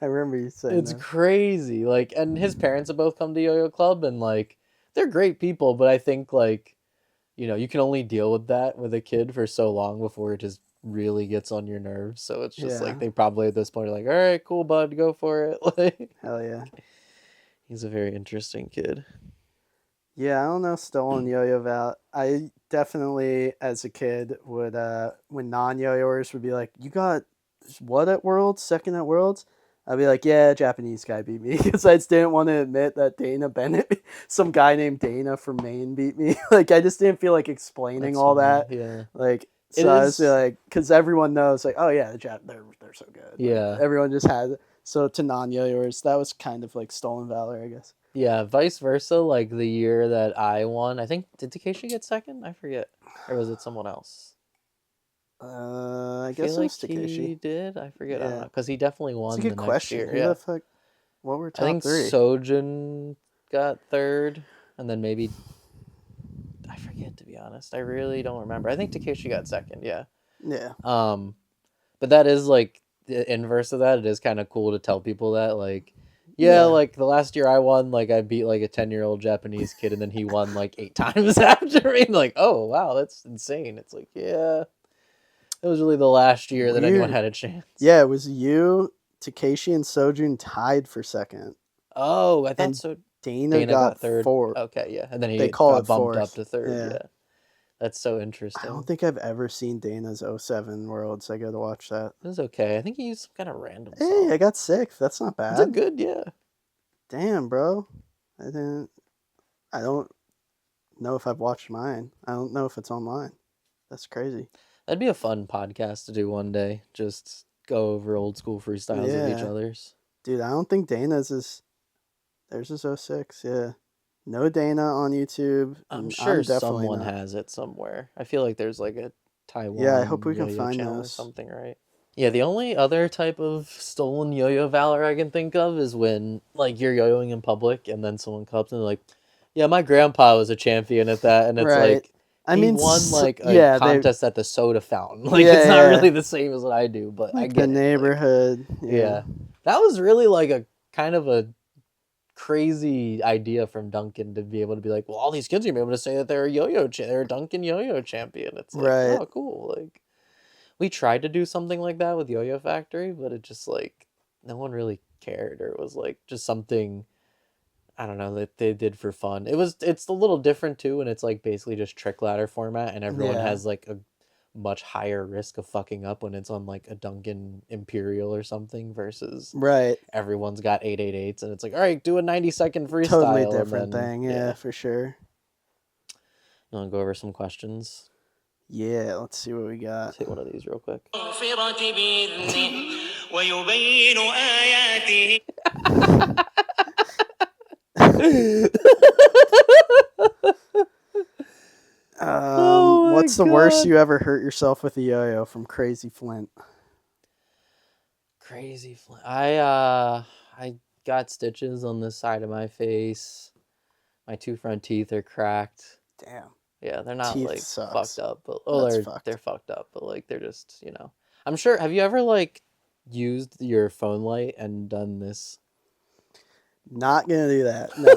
I remember you saying it's crazy. Like, and his parents have both come to Yo-Yo Club, and like they're great people, but I think like, you know, you can only deal with that with a kid for so long before it just really gets on your nerves. So it's just like they probably at this point are like, all right, cool, bud, go for it. Like, hell yeah. He's a very interesting kid. Yeah, I don't know stolen yo-yo val. I definitely, as a kid, would when non-yo-yoers would be like, you got what at Worlds? Second at Worlds? I'd be like, yeah, Japanese guy beat me, because I just didn't want to admit that Dana Bennett, some guy named Dana from Maine, beat me. Like, I just didn't feel like explaining all that. Yeah. Like, so I was like, because everyone knows, like, oh yeah, they're so good. Yeah. Like, everyone just had. So to non-yo-yoers, that was kind of like stolen valor, I guess. Yeah, vice versa. Like the year that I won, I think did Takeshi get second? I forget, or was it someone else? I Feel guess it like was he Takeshi. did. I forget. I don't know Yeah, because he definitely it's a won good the next question. year. Who Yeah, the fuck? What were I top think three? Sojin got third, and then maybe I forget, to be honest. I really don't remember. I think Takeshi got second. Yeah. Yeah. But that is like the inverse of that. It is kind of cool to tell people that, like, yeah, Yeah. like the last year I won, like I beat like a 10-year-old Japanese kid, and then he won like 8 times after me. Like, oh wow, that's insane. It's like, yeah, it was really the last year that anyone Weird. had a chance. Yeah, it was you, Takeshi, and Sojun tied for second. Oh, I thought And so. Dana Dana got got third. fourth. Okay, yeah, and then They he call got it bumped up fourth. to third. Yeah. Yeah, that's so I interesting. don't think I've ever seen Dana's 07 Worlds. I gotta watch that. It was okay. I think he used some kind of random Hey, song. I got sixth. That's not It's a bad. good, yeah. Damn, bro. I don't know if I've watched mine. I don't know if it's online. That's crazy. That'd be a fun podcast to do one day. Just go over old school freestyles of each Yeah. other's. Dude, I don't think Dana's is. There's his 06, yeah. No Dana on YouTube. I'm And sure I'm definitely someone not. has it somewhere. I feel like there's like a Yeah, I hope Taiwan we can yo-yo find channel or those. something, right? Yeah, the only other type of stolen yo-yo valor I can think of is when like you're yo-yoing in public and then someone comes and they're like, "Yeah, my grandpa was a champion at that," and it's Right. like I he mean, won like a yeah, contest at the soda fountain. Like yeah, it's not yeah. really the same as what I do, but I Like the get it. Like, neighborhood. Yeah. yeah, that was really like a kind of a crazy idea from Duncan to be able to be like, well, all these kids are gonna be able to say that they're they're a Duncan yo-yo champion. It's like, Right. oh, cool. Like we tried to do something like that with Yo-Yo Factory, but it just like no one really cared, or it was like just something I don't know that they did for fun. It's a little different too, and it's like basically just trick ladder format, and everyone Yeah. has like a much higher risk of fucking up when it's on like a Duncan Imperial or something versus Right. everyone's got 888s, and it's like, all right, do a 90-second freestyle. Totally different and then, thing. Yeah, for sure. You want to go over some questions? Yeah, let's see what we got. Let's hit one of these real quick. What's the worst you ever hurt yourself with a yo-yo? From Crazy Flint. Crazy Flint. I got stitches on this side of my face. My 2 front teeth are cracked. Damn. Yeah, they're not Teeth like sucks. fucked up, but they're fucked up, but like they're just, I'm sure, have you ever like used your phone light and done this? Not gonna do that. No.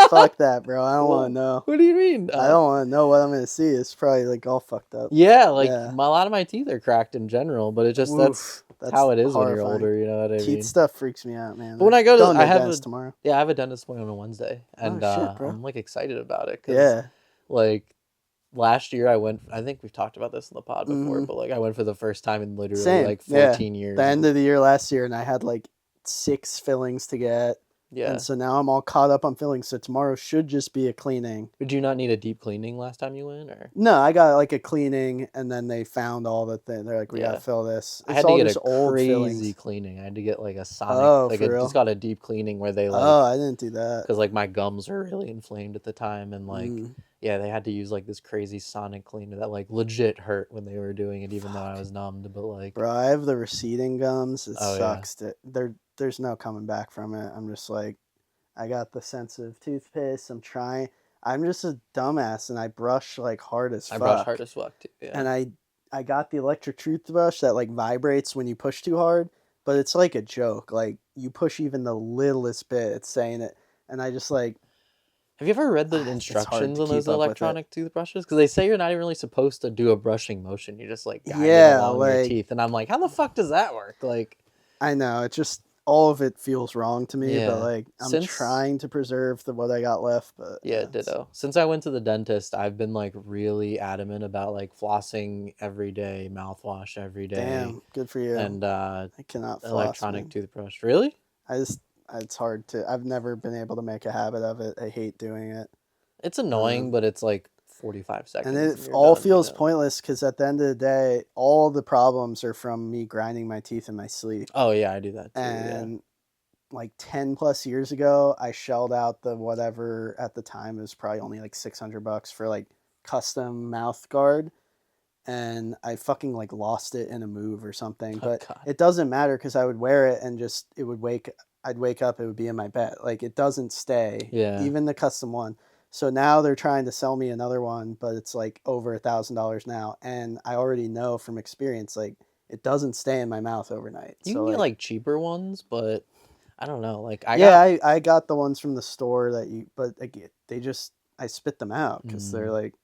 Fuck that, bro. I don't want to know. What do you mean? I don't want to know what I'm gonna see. It's probably like all fucked up. Yeah, like a lot of my teeth are cracked in general, but it just that's how it is horrifying. when you're older. You know what I mean? Teeth stuff freaks me out, man. But when I go to, I have dentist tomorrow. Yeah, I have a dentist appointment on Wednesday, and shit, bro. I'm like excited about it because like last year I went. I think we've talked about this in the pod before, but like I went for the first time in literally like 14 years. The end of the year last year, and I had like 6 fillings to get. Yeah. And so now I'm all caught up on fillings. So tomorrow should just be a cleaning. Did you not need a deep cleaning last time you went, or? No, I got like a cleaning, and then they found all the things. They're like, we gotta fill this. I had to get a crazy cleaning. I had to get like a sonic, just got a deep cleaning where they like. Oh, I didn't do that because like my gums are really inflamed at the time, and like yeah, they had to use like this crazy sonic cleaner that like legit hurt when they were doing it, even though I was numbed. But like, bro, I have the receding gums. It sucks. There's no coming back from it. I'm just like, I got the sensitive toothpaste. I'm just a dumbass, and I brush like hard as fuck. I brush hard as fuck too. Yeah. And I got the electric toothbrush that like vibrates when you push too hard, but it's like a joke. Like you push even the littlest bit, it's saying it, and I just like. Have you ever read the instructions on those electronic toothbrushes? Because they say you're not even really supposed to do a brushing motion. You just like guide it along your teeth, and I'm like, how the fuck does that work? Like, I know it just. All of it feels wrong to me, but like I'm trying to preserve what I got left. But yeah, ditto. Since I went to the dentist, I've been like really adamant about like flossing every day, mouthwash every day. Damn, good for you. And I cannot floss, electronic toothbrush. Really? It's hard to. I've never been able to make a habit of it. I hate doing it. It's annoying, but it's like 45 seconds. And it all feels pointless because at the end of the day, all the problems are from me grinding my teeth in my sleep. Oh, yeah, I do that too. And like 10 plus years ago, I shelled out the whatever at the time. It was probably only like $600 for like custom mouth guard. And I fucking like lost it in a move or something. Oh, But God. it doesn't matter because I would wear it and just I'd wake up, it would be in my bed. Like it doesn't stay. Yeah. Even the custom one. So now they're trying to sell me another one, but it's like over $1,000 now. And I already know from experience, like it doesn't stay in my mouth overnight. You so can get like cheaper ones, but I don't know. Like I got the ones from the store but like, I spit them out because they're like,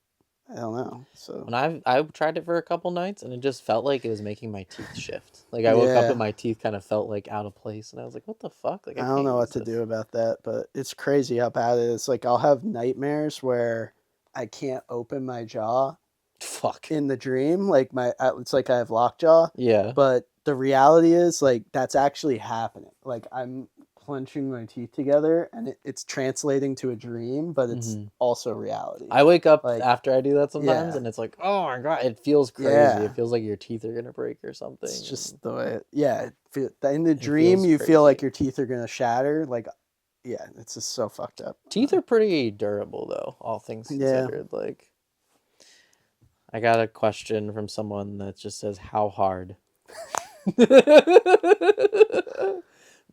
I don't know. So when I've tried it for a couple nights and it just felt like it was making my teeth shift. Like I woke up and my teeth kind of felt like out of place, and I was like, "What the fuck?" Like I don't know what to do about that, but it's crazy how bad it is. Like I'll have nightmares where I can't open my jaw. Fuck. In the dream, like it's like I have lockjaw. Yeah. But the reality is like that's actually happening. Like I'm clenching my teeth together and it's translating to a dream, but it's also reality. I wake up like, after I do that sometimes and it's like, oh my God, it feels crazy. Yeah. It feels like your teeth are going to break or something. It's just the way in the dream you feel like your teeth are going to shatter. Like, yeah, it's just so fucked up. Teeth are pretty durable though, all things considered. Yeah. Like, I got a question from someone that just says, how hard?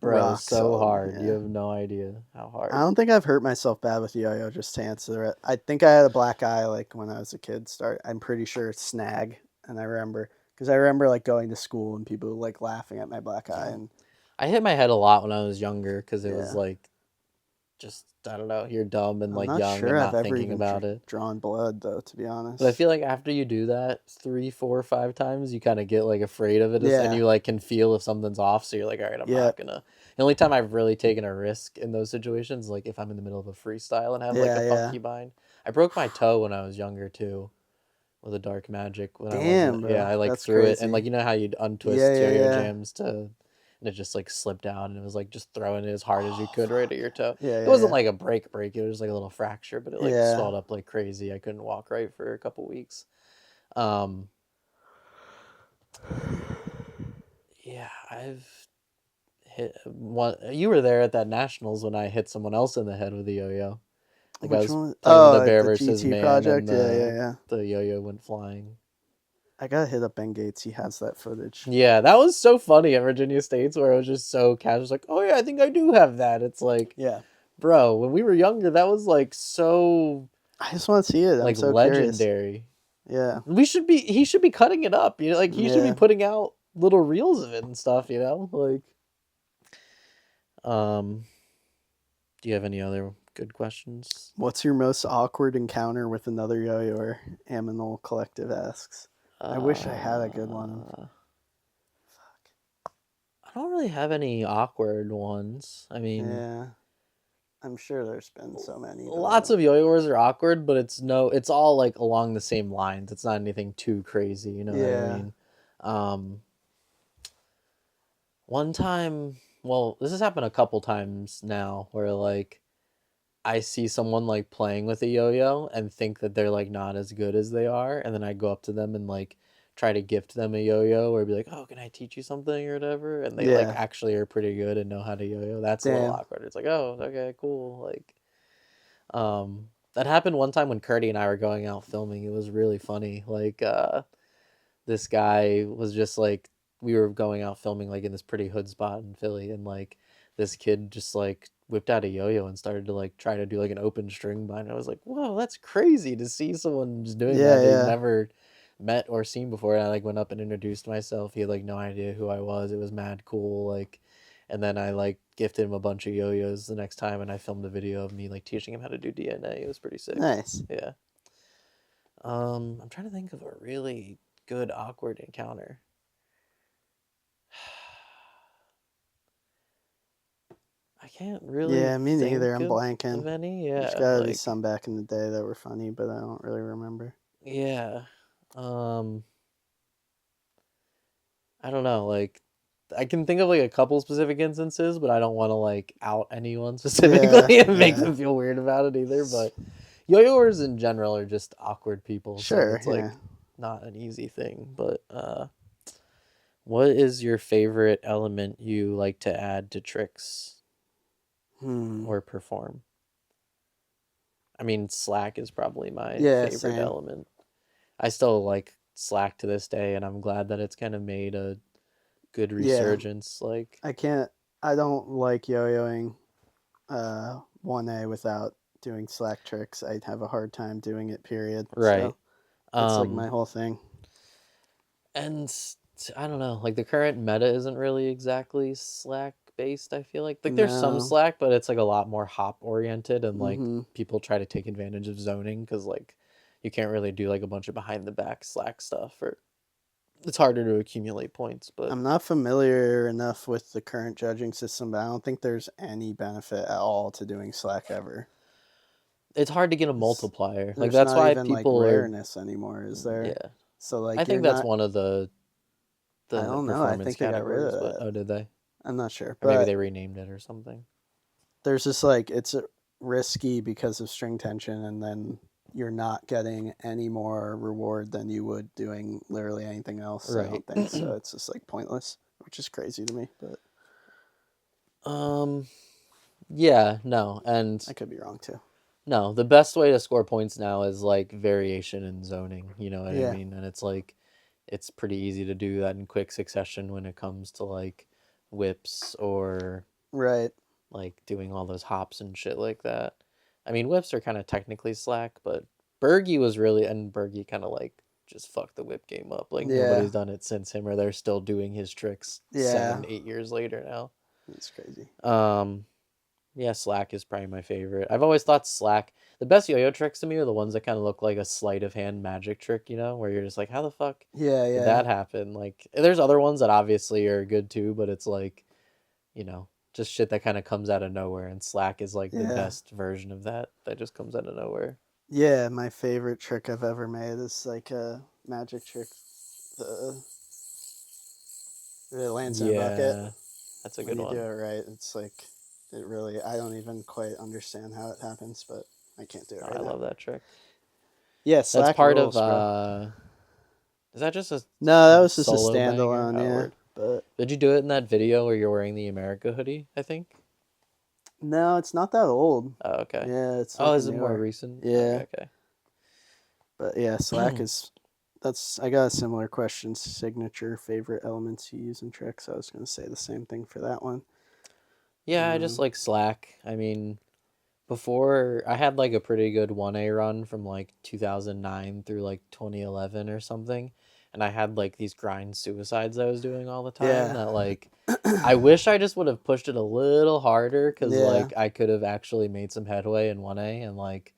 Bro, so hard. Yeah. You have no idea how hard. I don't think I've hurt myself bad with yo-yo, just to answer it. I think I had a black eye like when I was a kid. I'm pretty sure it's snag. And I remember like going to school and people like laughing at my black eye. And I hit my head a lot when I was younger because it was like, just, I don't know, you're dumb and like young and not thinking about it. Drawn blood though, to be honest. But I feel like after you do that 3, 4, 5 times, you kind of get like afraid of it and you like can feel if something's off. So you're like, all right, I'm not gonna. The only time I've really taken a risk in those situations, like if I'm in the middle of a freestyle and have like a funky bind. I broke my toe when I was younger too, with a dark magic. Damn, bro. Yeah, I like threw it and like you know how you'd untwist yo-yo jams to. And it just like slipped out and it was like just throwing it as hard as you could right at your toe. It wasn't like a break. It was like a little fracture, but it like swelled up like crazy. I couldn't walk right for a couple weeks. Yeah, I've hit one. You were there at that Nationals when I hit someone else in the head with a yo-yo. Like I was playing the Bear versus Man project. And the yo-yo went flying. I gotta hit up Ben Gates. He has that footage. Yeah, that was so funny at Virginia State's where it was just so casual. Like, oh yeah, I think I do have that. It's like, bro, when we were younger, that was like so. I just want to see it. Like I'm so legendary. Curious. Yeah. He should be cutting it up. You know, like he should be putting out little reels of it and stuff. You know, like. Do you have any other good questions? What's your most awkward encounter with another yo-yoer? Aminal Collective asks. I wish I had a good one. Fuck. I don't really have any awkward ones. I mean, yeah, I'm sure there's been so many. Lots of yo-yoers are awkward, but it's all like along the same lines. It's not anything too crazy, you know what I mean? One time, well, this has happened a couple times now, where like I see someone like playing with a yo-yo and think that they're like not as good as they are, and then I go up to them and like try to gift them a yo-yo or be like, oh, can I teach you something or whatever, and they like actually are pretty good and know how to yo-yo. That's a little awkward. It's like, oh, okay, cool. Like that happened one time when Curdy and I were going out filming. It was really funny. Like this guy was just like, we were going out filming like in this pretty hood spot in Philly, and like this kid just like whipped out a yo-yo and started to like try to do like an open string bind. I was like, whoa, that's crazy to see someone just doing that they've never met or seen before. And I like went up and introduced myself. He had like no idea who I was. It was mad cool. Like, and then I like gifted him a bunch of yo-yos the next time, and I filmed a video of me like teaching him how to do DNA. It was pretty sick. Nice. Yeah. I'm trying to think of a really good awkward encounter. I can't really. Yeah, me neither. I'm blanking. Of any. Yeah, there's gotta be some back in the day that were funny, but I don't really remember. Yeah, I don't know. Like, I can think of like a couple specific instances, but I don't want to like out anyone specifically and make them feel weird about it either. But yo-yoers in general are just awkward people. Sure, so it's like not an easy thing. But what is your favorite element you like to add to tricks? or perform. I mean, slack is probably my favorite same. element. I still like slack to this day, and I'm glad that it's kind of made a good resurgence. Like, I don't like yo-yoing 1A without doing slack tricks. I'd have a hard time doing it, period. right. So it's like my whole thing. And I don't know, like the current meta isn't really exactly slack based, I feel like. Like there's some slack, but it's like a lot more hop oriented, and like people try to take advantage of zoning because like you can't really do like a bunch of behind the back slack stuff, or it's harder to accumulate points. But I'm not familiar enough with the current judging system, but I don't think there's any benefit at all to doing slack ever. It's hard to get a multiplier. Like that's not why even people like rareness anymore, is there? Yeah. So like I think that's one of the I don't know. I think they got rid of that. Oh, did they? I'm not sure. Or maybe they renamed it or something. There's just like it's risky because of string tension, and then you're not getting any more reward than you would doing literally anything else. Right. I don't think so. It's just like pointless, which is crazy to me. But yeah, no, and I could be wrong too. No, the best way to score points now is like variation in zoning. You know what I mean? And it's like it's pretty easy to do that in quick succession when it comes to like whips or like doing all those hops and shit like that. I mean, whips are kind of technically slack, but Bergie was really, and Bergie kind of like just fucked the whip game up. Like nobody's done it since him, or they're still doing his tricks 7-8 years later now. That's crazy. Yeah, slack is probably my favorite. I've always thought slack, the best yo-yo tricks to me are the ones that kind of look like a sleight of hand magic trick, you know, where you're just like, how the fuck did that happen? Like, there's other ones that obviously are good too, but it's like, you know, just shit that kind of comes out of nowhere, and slack is like the best version of that just comes out of nowhere. Yeah, my favorite trick I've ever made is like a magic trick. The lands in a bucket. That's a good one. When you do it right, it's like, it really, I don't even quite understand how it happens, but I can't do it right now. I love that trick. Yeah, slack that's part rules, of, is that just a No, that was just a standalone, yeah. But did you do it in that video where you're wearing the America hoodie, I think? No, it's not that old. Oh, okay. Yeah, it's is it more recent? Yeah. Okay. But yeah, slack is, I got a similar question. Signature favorite elements you use in tricks. I was going to say the same thing for that one. Yeah, I just like slack. I mean, before I had like a pretty good 1A run from like 2009 through like 2011 or something. And I had like these grind suicides I was doing all the time that like I wish I just would have pushed it a little harder, because like I could have actually made some headway in 1A, and like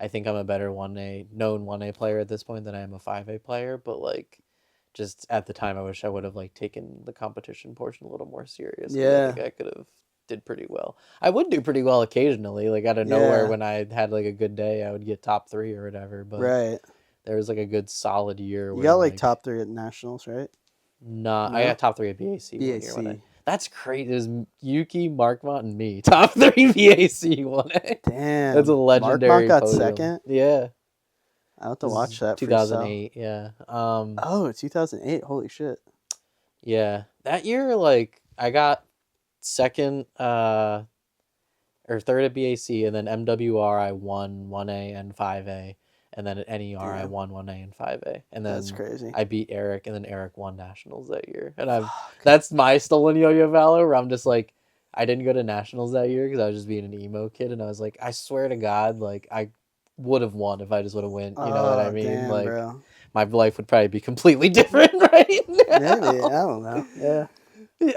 I think I'm a better 1A player at this point than I am a 5A player, but like just at the time I wish I would have like taken the competition portion a little more serious. I think I could have did pretty well. I would do pretty well occasionally, like out of nowhere when I had like a good day I would get top 3 or whatever, but there was like a like a good year where you got like top 3 at nationals, right? No, I got top 3 at BAC. BAC. That's crazy. It was Yuki, Markmont, and me. Top 3 BAC 1A. Damn. That's a legendary Markmont got podium. second? Yeah. I'll have to watch that 2008, yeah. 2008. Holy shit. Yeah. That year, like, I got second or third at BAC, and then MWR I won 1A and 5A. And then at NER, I won 1A and 5A. And then that's crazy. I beat Eric, and then Eric won nationals that year. And that's my stolen yo-yo valor, where I'm just like, I didn't go to nationals that year because I was just being an emo kid. And I was like, I swear to God, like, I would have won if I just would have won. You know what I mean? Damn, like, bro. My life would probably be completely different right now. Maybe. I don't know. Yeah.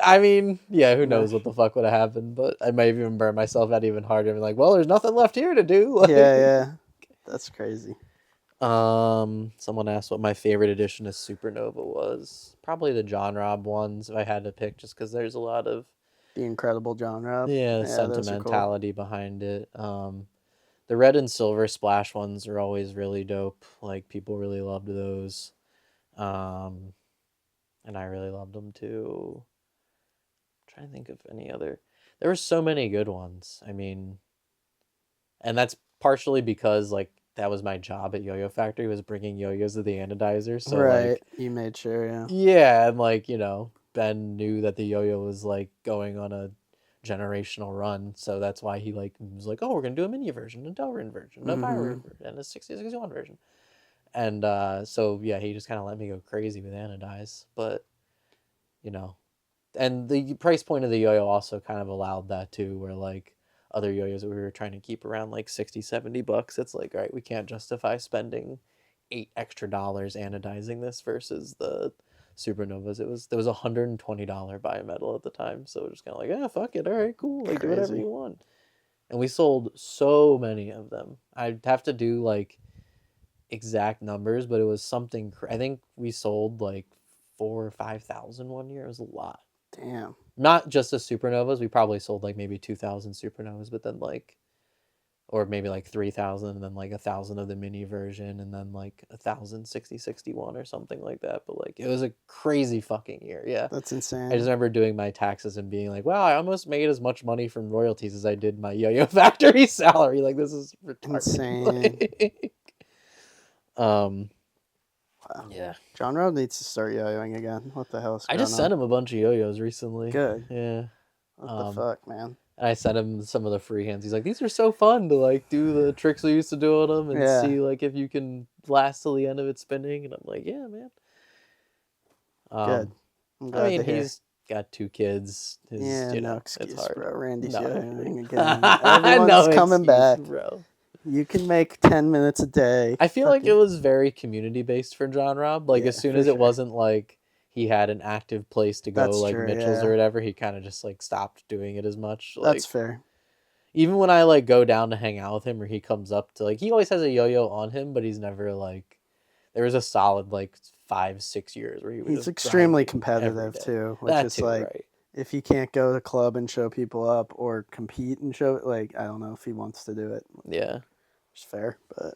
I mean, yeah, who knows what the fuck would have happened. But I might even burn myself out even harder and be like, well, there's nothing left here to do. Like, yeah. That's crazy. Someone asked what my favorite edition of Supernova was. Probably the John Robb ones, if I had to pick, just because there's a lot of the incredible John Robb. Yeah, sentimentality behind it. The red and silver splash ones are always really dope. Like, people really loved those. And I really loved them too. I'm trying to think of any other. There were so many good ones. I mean, and that's partially because like that was my job at Yo-Yo Factory, was bringing yo-yos to the anodizer. So like, you made sure, yeah, and like, you know, Ben knew that the yo-yo was like going on a generational run. So that's why he like was like, oh, we're gonna do a mini version, a Delrin version, a Byron version, and a 6061 version. And so yeah, he just kind of let me go crazy with Anodize. But you know, and the price point of the yo-yo also kind of allowed that too, where like other yo-yos that we were trying to keep around like 60-70 bucks, it's like, all right, we can't justify spending $8 extra anodizing this versus the Supernovas. There was $120 bimetal at the time, so we're just kind of like, yeah, fuck it, all right, cool, like do whatever you want. And we sold so many of them. I'd have to do like exact numbers, but it was something. I think we sold like 4,000 or 5,000 one year. It was a lot. Damn. Not just the Supernovas. We probably sold like maybe 2,000 Supernovas, but then like, or maybe like 3,000, and then like 1,000 of the mini version, and then like 1,000 6061 or something like that. But like, it was a crazy fucking year. Yeah, that's insane. I just remember doing my taxes and being like, wow, I almost made as much money from royalties as I did my yo-yo factory salary. Like, this is retarded. Insane. Wow. Yeah. John Rob needs to start yo-yoing again. What the hell is going on? I just sent him a bunch of yo-yos recently. Good. Yeah. What the fuck, man? And I sent him some of the freehands. He's like, these are so fun to like do the tricks we used to do on them and see like if you can last till the end of it spinning. And I'm like, yeah, man. Good. I'm glad to hear. He's got 2 kids. No excuse, it's hard. Bro. Randy's yo-yoing again. Everyone's coming back, bro. You can make 10 minutes a day. I feel like it was very community based for John Rob. Like, as soon as it wasn't like he had an active place to go, like Mitchell's or whatever, he kind of just like stopped doing it as much. Like, that's fair. Even when I like go down to hang out with him, or he comes up to like, he always has a yo-yo on him, but he's never like, there was a solid like 5-6 years where he's extremely competitive too, which is like, right. If he can't go to club and show people up or compete and show it, like, I don't know if he wants to do it. Yeah. It's fair, but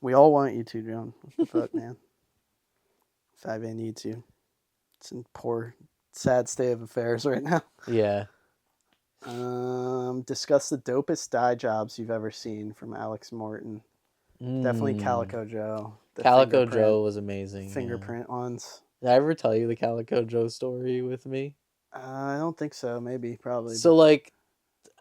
we all want you to, John. What the fuck, man? 5A needs you. It's in poor, sad state of affairs right now. Yeah. Discuss the dopest dye jobs you've ever seen from Alex Morton. Definitely Calico Joe. Calico Joe was amazing. Fingerprint ones. Did I ever tell you the Calico Joe story with me? I don't think so. Maybe, probably. So like,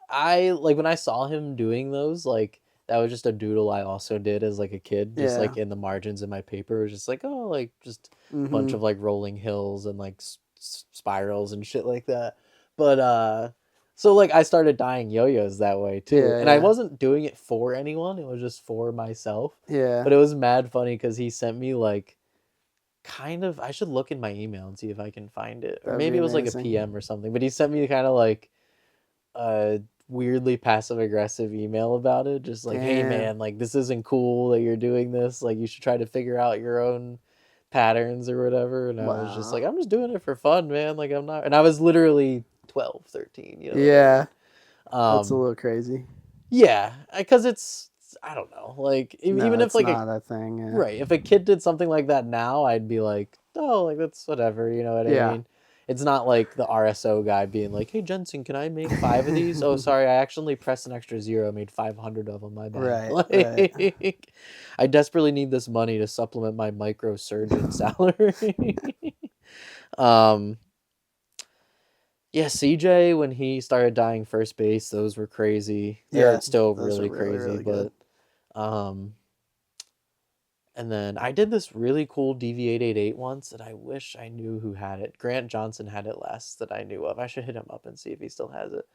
when I saw him doing those, like, that was just a doodle I also did as like a kid, just like in the margins of my paper. It was just like, oh, like just a bunch of like rolling hills and like spirals and shit like that. But so like I started dyeing yo-yos that way too, and I wasn't doing it for anyone. It was just for myself. Yeah. But it was mad funny because he sent me like, kind of, I should look in my email and see if I can find it, or maybe it was like a PM or something. But he sent me kind of like weirdly passive aggressive email about it, just like, hey man, like, this isn't cool that you're doing this, like, you should try to figure out your own patterns or whatever. And I was just like, I'm just doing it for fun, man, like, I'm not. And I was literally 12, 13, you know. That's a little crazy. Yeah, because it's, I don't know, like, even if like not a thing, right, if a kid did something like that now, I'd be like, oh, like, that's whatever, you know what I mean? It's not like the RSO guy being like, hey, Jensen, can I make 5 of these? Oh, sorry, I actually pressed an extra 0, made 500 of them, my bad. Right. I desperately need this money to supplement my microsurgeon salary. Yeah, CJ, when he started dyeing first base, those were crazy. They're still really crazy, but... And then I did this really cool DV888 once that I wish I knew who had it. Grant Johnson had it last that I knew of. I should hit him up and see if he still has it.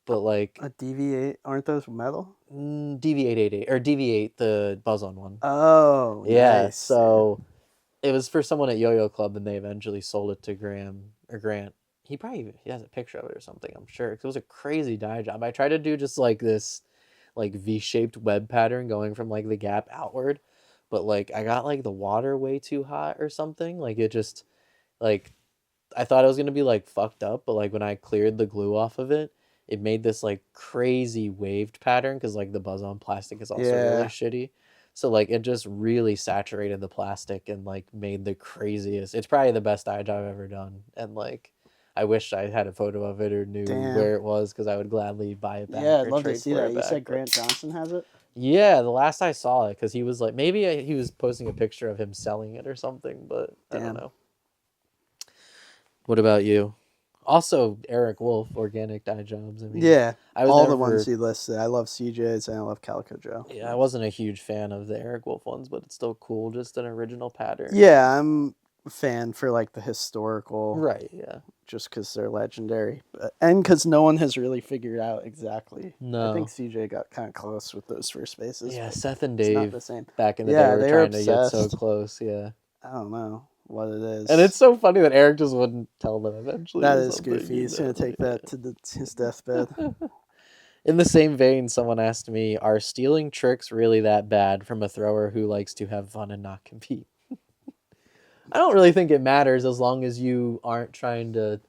But like... A DV8? Aren't those metal? DV888. Or DV8, the buzz-on one. Oh, yeah. Nice. So it was for someone at Yo-Yo Club, and they eventually sold it to Grant. He has a picture of it or something, I'm sure. 'Cause it was a crazy dye job. I tried to do just like this like V-shaped web pattern going from like the gap outward. But like I got like the water way too hot or something. Like it just, like, I thought it was gonna be like fucked up, but like when I cleared the glue off of it, it made this like crazy waved pattern because like the buzz-on plastic is also really shitty. So like it just really saturated the plastic and like made the craziest. It's probably the best dye job I've ever done, and like I wish I had a photo of it or knew where it was, because I would gladly buy it back. Yeah, I'd love to see that. You said Grant Johnson has it? Yeah, the last I saw it, because he was like, maybe he was posting a picture of him selling it or something, but I don't know. What about you? Also, Eric Wolf, organic dye jobs. I mean, Yeah, I was all never, the ones he listed. I love CJ's and I love Calico Joe. yeah, I wasn't a huge fan of the Eric Wolf ones, but it's still cool, just an original pattern. Yeah, I'm a fan for like the historical, right? Yeah, just because they're legendary, and because no one has really figured out exactly. no, I think CJ got kind of close with those first bases. yeah, Seth and it's not Dave the same. back in the day Yeah, were they were trying to get so obsessed. close. Yeah, I don't know what it is. and it's so funny that Eric just wouldn't tell them eventually. That or is something, goofy. He's gonna take that to his deathbed. In the same vein, someone asked me, "Are stealing tricks really that bad from a thrower who likes to have fun and not compete?" I don't really think it matters as long as you aren't trying to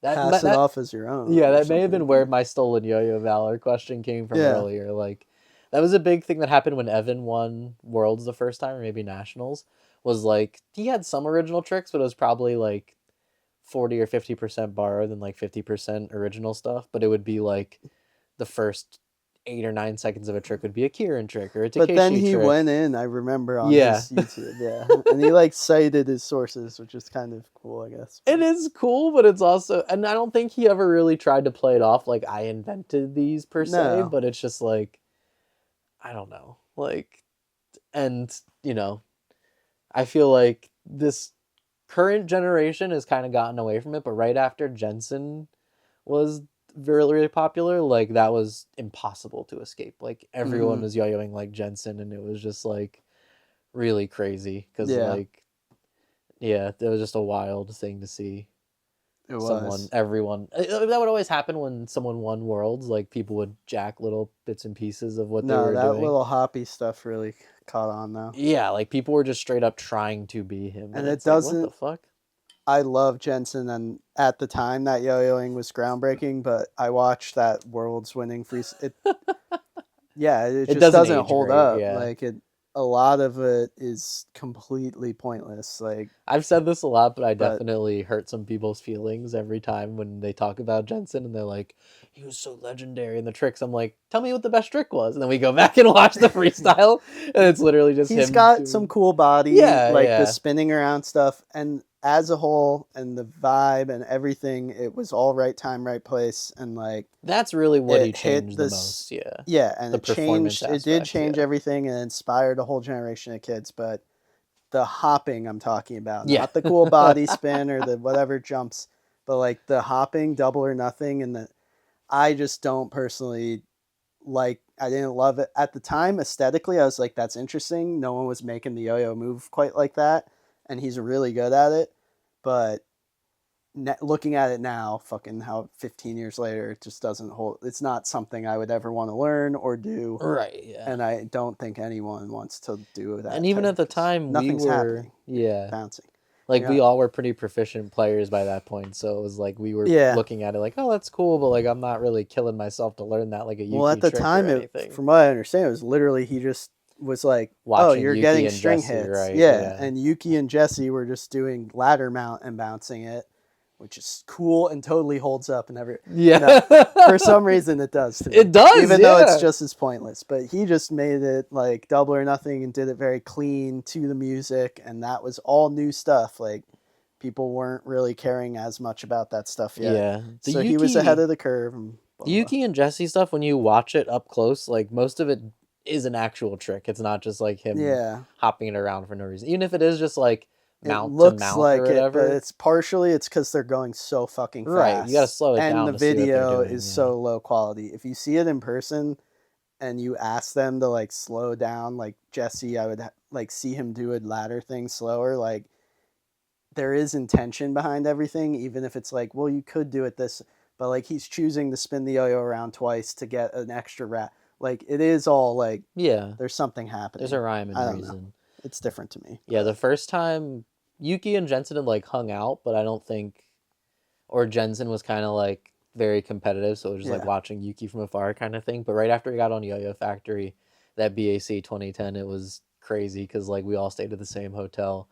pass it off as your own. Yeah, that may have been where my stolen yo-yo valor question came from earlier. Like, that was a big thing that happened when Evan won Worlds the first time, or maybe Nationals. Was like he had some original tricks, but it was probably like 40 or 50% borrowed and like 50% original stuff. But it would be like the first 8 or 9 seconds of a trick would be a Kieran trick or a Takeshi trick. But then he went in, I remember, on his YouTube, and he like cited his sources, which is kind of cool, I guess. It is cool, but it's also, and I don't think he ever really tried to play it off like I invented these per se, but it's just like, I don't know, like, and you know, I feel like this current generation has kind of gotten away from it, but right after Jensen was really, really popular, like that was impossible to escape. Like everyone was yo-yoing like Jensen, and it was just like really crazy because like, yeah, it was just a wild thing to see. It was. Everyone. That would always happen when someone won Worlds. Like people would jack little bits and pieces of what they were doing. No, that little hoppy stuff really caught on though. Yeah, like people were just straight up trying to be him, and it doesn't. Like, what the fuck? I love Jensen, and at the time that yo-yoing was groundbreaking, but I watched that Worlds winning free. It just doesn't hold up. Yeah. Like a lot of it is completely pointless. Like I've said this a lot, but I definitely hurt some people's feelings every time when they talk about Jensen and they're like, he was so legendary in the tricks. I'm like, tell me what the best trick was. And then we go back and watch the freestyle and it's literally just he's got some cool body, the spinning around stuff, and as a whole and the vibe and everything, it was all right time, right place, and like that's really what he changed the most. And it did change everything and inspired a whole generation of kids. But the hopping I'm talking about, not the cool body spin or the whatever jumps, but like the hopping, double or nothing, and I just don't personally like. I didn't love it at the time aesthetically. I was like, that's interesting. No one was making the yo-yo move quite like that, and he's really good at it. But looking at it now, fucking 15 years later, it just doesn't hold. It's not something I would ever want to learn or do. Right, yeah. And I don't think anyone wants to do that. And even at the time, nothing's happening. Bouncing. Like, we all were pretty proficient players by that point, so it was like we were looking at it like, oh, that's cool, but like I'm not really killing myself to learn that like a Yuki at the trick time, or anything. From what I understand, it was literally he just was like, watching you're Yuki getting string Jesse, hits. Right? And Yuki and Jesse were just doing ladder mount and bouncing it, which is cool and totally holds up and every for some reason it does to me. It does, even though it's just as pointless. But he just made it like double or nothing and did it very clean to the music, and that was all new stuff. Like people weren't really caring as much about that stuff yet. Yeah, so he was ahead of the curve. And Yuki and Jesse stuff, when you watch it up close, like most of it is an actual trick. It's not just like him hopping it around for no reason. Even if it is just like mount to mount like or whatever. But it's because they're going so fucking fast. Right, you gotta slow it down. And the video is so low quality. If you see it in person and you ask them to like slow down, like Jesse, I would like see him do a ladder thing slower. Like there is intention behind everything, even if it's like, well, you could do it this, but like he's choosing to spin the yo-yo around twice to get an extra wrap. Like it is all like there's something happening. There's a rhyme and reason. Know. It's different to me. Yeah, the first time Yuki and Jensen had like hung out, but I don't think, or Jensen was kind of like very competitive, so it was just like watching Yuki from afar kind of thing. But right after he got on Yo-Yo Factory, that BAC 2010, it was crazy because like we all stayed at the same hotel.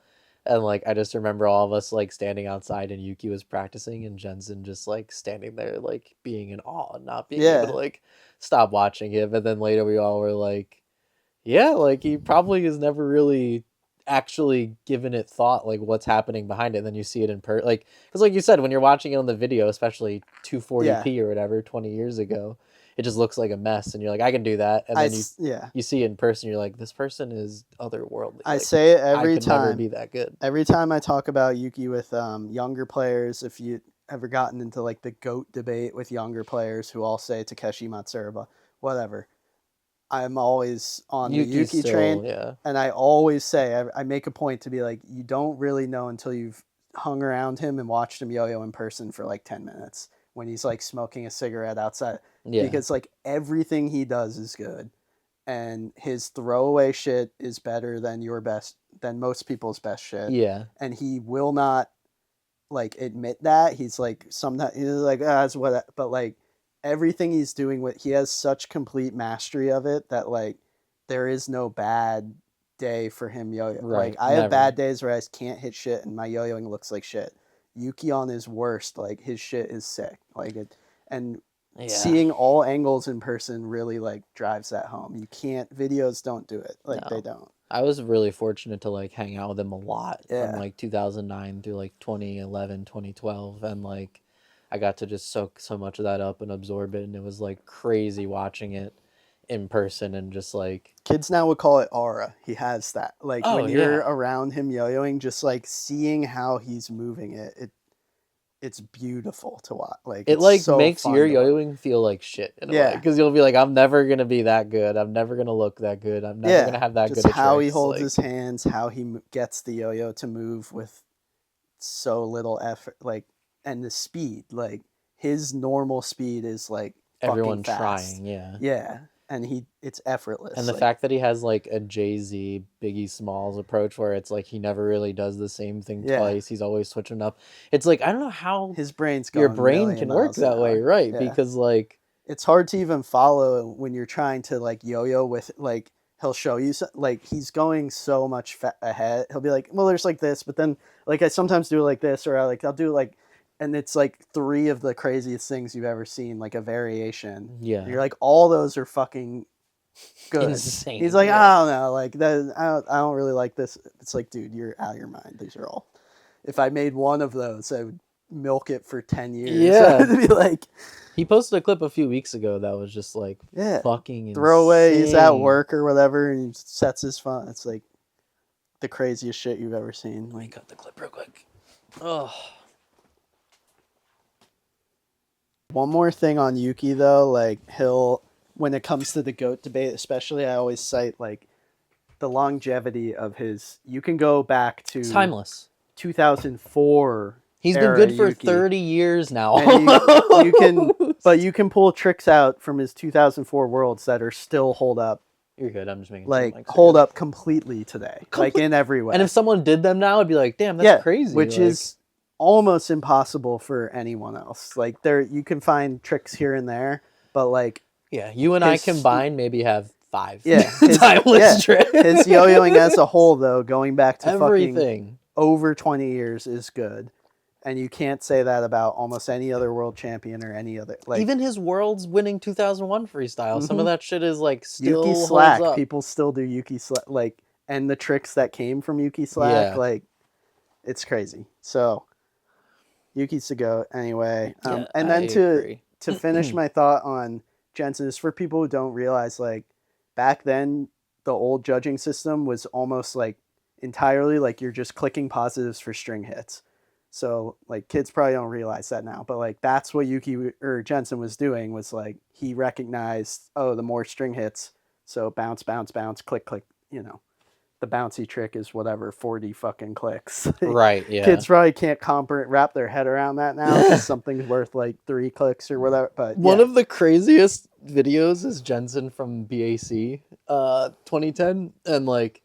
And like I just remember all of us like standing outside and Yuki was practicing and Jensen just like standing there like being in awe and not being able to like stop watching him. And then later we all were like, yeah, like he probably has never really actually given it thought, like what's happening behind it. And then you see it in like, because like you said, when you're watching it on the video, especially 240p or whatever 20 years ago, it just looks like a mess, and you're like, I can do that. And then you see it in person, you're like, this person is otherworldly. I like, say it every I could time. Never be that good. Every time I talk about Yuki with younger players, if you ever gotten into like the GOAT debate with younger players who all say Takeshi Matsuruba, whatever, I'm always on the Yuki train. Yeah. And I always say, I make a point to be like, you don't really know until you've hung around him and watched him yo-yo in person for like 10 minutes when he's like smoking a cigarette outside. Yeah. Because like everything he does is good. And his throwaway shit is better than most people's best shit. Yeah. And he will not like admit that. He's like, sometimes he's like, that's what, but like everything he's doing he has such complete mastery of it that like there is no bad day for him yo-yo. Right. Like I have bad days where I can't hit shit and my yo-yoing looks like shit. Yuki on his worst, like his shit is sick. Like it, and seeing all angles in person really like drives that home. You can't, videos don't do it. Like they don't. I was really fortunate to like hang out with him a lot from like 2009 through like 2011, 2012. And like, I got to just soak so much of that up and absorb it. And it was like crazy watching it in person and just like. Kids now would call it aura. He has that. Like when you're around him yo-yoing, just like seeing how he's moving it's beautiful to watch. Like it like so makes your yo-yoing feel like shit in a way, because you'll be like, I'm never gonna be that good. I'm never gonna look that good. I'm never gonna have that good. Just how he holds his hands, how he gets the yo-yo to move with so little effort, like, and the speed. Like his normal speed is like everyone fast. Trying, yeah. And it's effortless. And the fact that he has like a Jay-Z, Biggie Smalls approach where it's like he never really does the same thing twice. He's always switching up. It's like, I don't know how his brain's your brain can work that way, right? Yeah. Because like it's hard to even follow when you're trying to like yo-yo with like he'll show you like he's going so much ahead. He'll be like, well, there's like this, but then like I sometimes do it like this, or I'll do like. And it's like 3 of the craziest things you've ever seen, like a variation. Yeah. And you're like, all those are fucking good. Insane. He's like, I don't know, like that. I don't really like this. It's like, dude, you're out of your mind. These are all. If I made one of those, I would milk it for 10 years. Yeah. It'd be like. He posted a clip a few weeks ago that was just like fucking throwaway. He's at work or whatever, and he sets his phone. It's like the craziest shit you've ever seen. Let me cut the clip real quick. Oh. One more thing on Yuki though, like when it comes to the GOAT debate, especially, I always cite like the longevity of his. You can go back to it's timeless. 2004. He's been good for Yuki. 30 years now. You can pull tricks out from his 2004 worlds that are still hold up. You're good. I'm just making like hold up completely today, like in every way. And if someone did them now, I'd be like, damn, that's crazy. Which is almost impossible for anyone else. Like you can find tricks here and there, but like you and I combined maybe have 5 timeless tricks. His yo-yoing as a whole though, going back to everything fucking over 20 years is good. And you can't say that about almost any other world champion or any other like even his world's winning 2001 freestyle. Some of that shit is like still Yuki Slack. People still do Yuki Slack, like, and the tricks that came from Yuki Slack, like it's crazy. So Yuki's to go anyway. And then to finish my thought on Jensen, is for people who don't realize, like back then the old judging system was almost like entirely like you're just clicking positives for string hits. So like kids probably don't realize that now, but like that's what Yuki or Jensen was doing, was like he recognized, the more string hits, so bounce, bounce, bounce, click, click, the bouncy trick is whatever 40 fucking clicks. Right. Yeah. Kids probably can't wrap their head around that now because something's worth like 3 clicks or whatever. But one of the craziest videos is Jensen from BAC 2010, and like,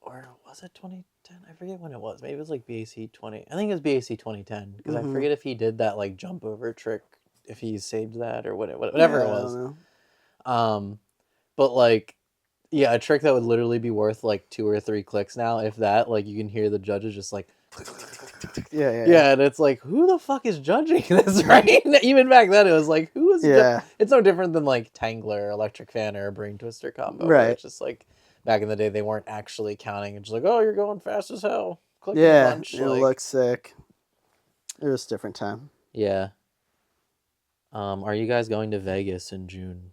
or was it 2010? I forget when it was. Maybe it was like BAC 20. I think it was BAC 2010 because I forget if he did that like jump over trick, if he saved that or whatever it was. I don't know. But like. Yeah, a trick that would literally be worth like 2 or 3 clicks now, if that. Like you can hear the judges just like, yeah, and it's like, who the fuck is judging this, right? Even back then, it was like, who is? It's no different than like Tangler, Electric Fan, or a Brain Twister combo. Right. It's just like back in the day they weren't actually counting. It's like, oh, you're going fast as hell. Clicking a Yeah, bunch. it looks sick. It was a different time. Yeah. Are you guys going to Vegas in June?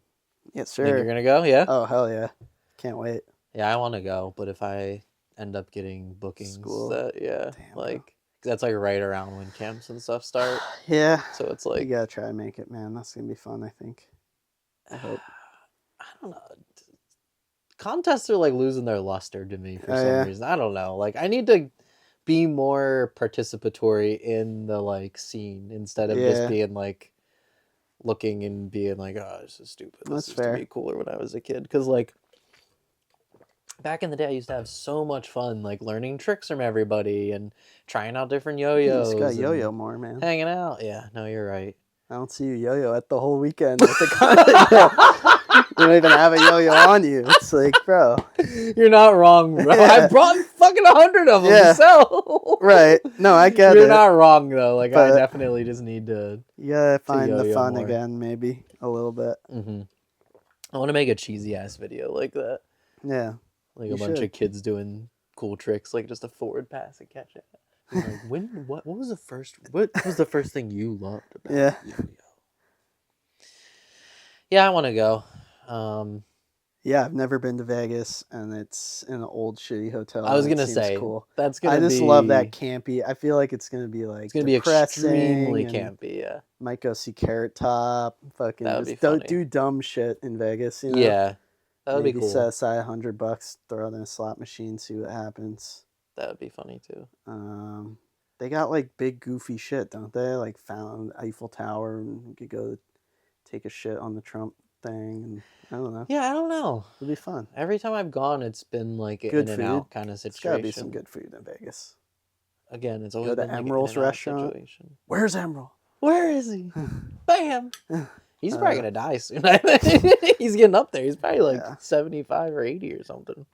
Yes, Think sir. you're gonna go? Yeah. Oh, hell yeah. Can't wait. Yeah, I want to go, but if I end up getting bookings, School. yeah, Damn, like that's like right around when camps and stuff start. Yeah. So it's like you gotta try and make it, man. That's gonna be fun, I think. I hope. I don't know. Contests are like losing their luster to me for some reason. I don't know. Like I need to be more participatory in the like scene instead of just being like looking and being like, oh, this is stupid. This used to be cooler when I was a kid. Because like back in the day, I used to have so much fun, like learning tricks from everybody and trying out different yo-yos. You just got yo-yo more, man. Hanging out. Yeah, no, you're right. I don't see you yo-yo at the whole weekend with the content. You don't even have a yo-yo on you. It's like, bro. You're not wrong, bro. Yeah. I brought fucking 100 of them to sell. Right. No, I get it. You're not wrong, though. Like, I definitely just need to... You gotta find the fun more. Again, maybe. A little bit. Mm-hmm. I want to make a cheesy-ass video like that. Yeah. Like a bunch of kids doing cool tricks, like just a forward pass and catch it. Like, what was the first thing you loved about yo-yo? Yeah, I want to go. Yeah, I've never been to Vegas, and it's in an old shitty hotel. I was gonna say cool. That's gonna. I just love that campy. I feel like it's gonna be like it's gonna be extremely campy. Yeah, might go see Carrot Top. Fucking just don't do dumb shit in Vegas. You know? Yeah, that would be cool. Set aside $100, throw it in a slot machine, see what happens. That would be funny too. They got like big goofy shit, don't they? Like found Eiffel Tower, and you could go take a shit on the Trump thing, and I don't know. Yeah, I don't know. It'll be fun. Every time I've gone, it's been like an in and out kind of situation. It's gotta be some good food in Vegas. Again, it's always been Emerald's like restaurant. Situation. Where's Emerald? Where is he? Bam! He's probably gonna die soon. He's getting up there. He's probably like 75 or 80 or something.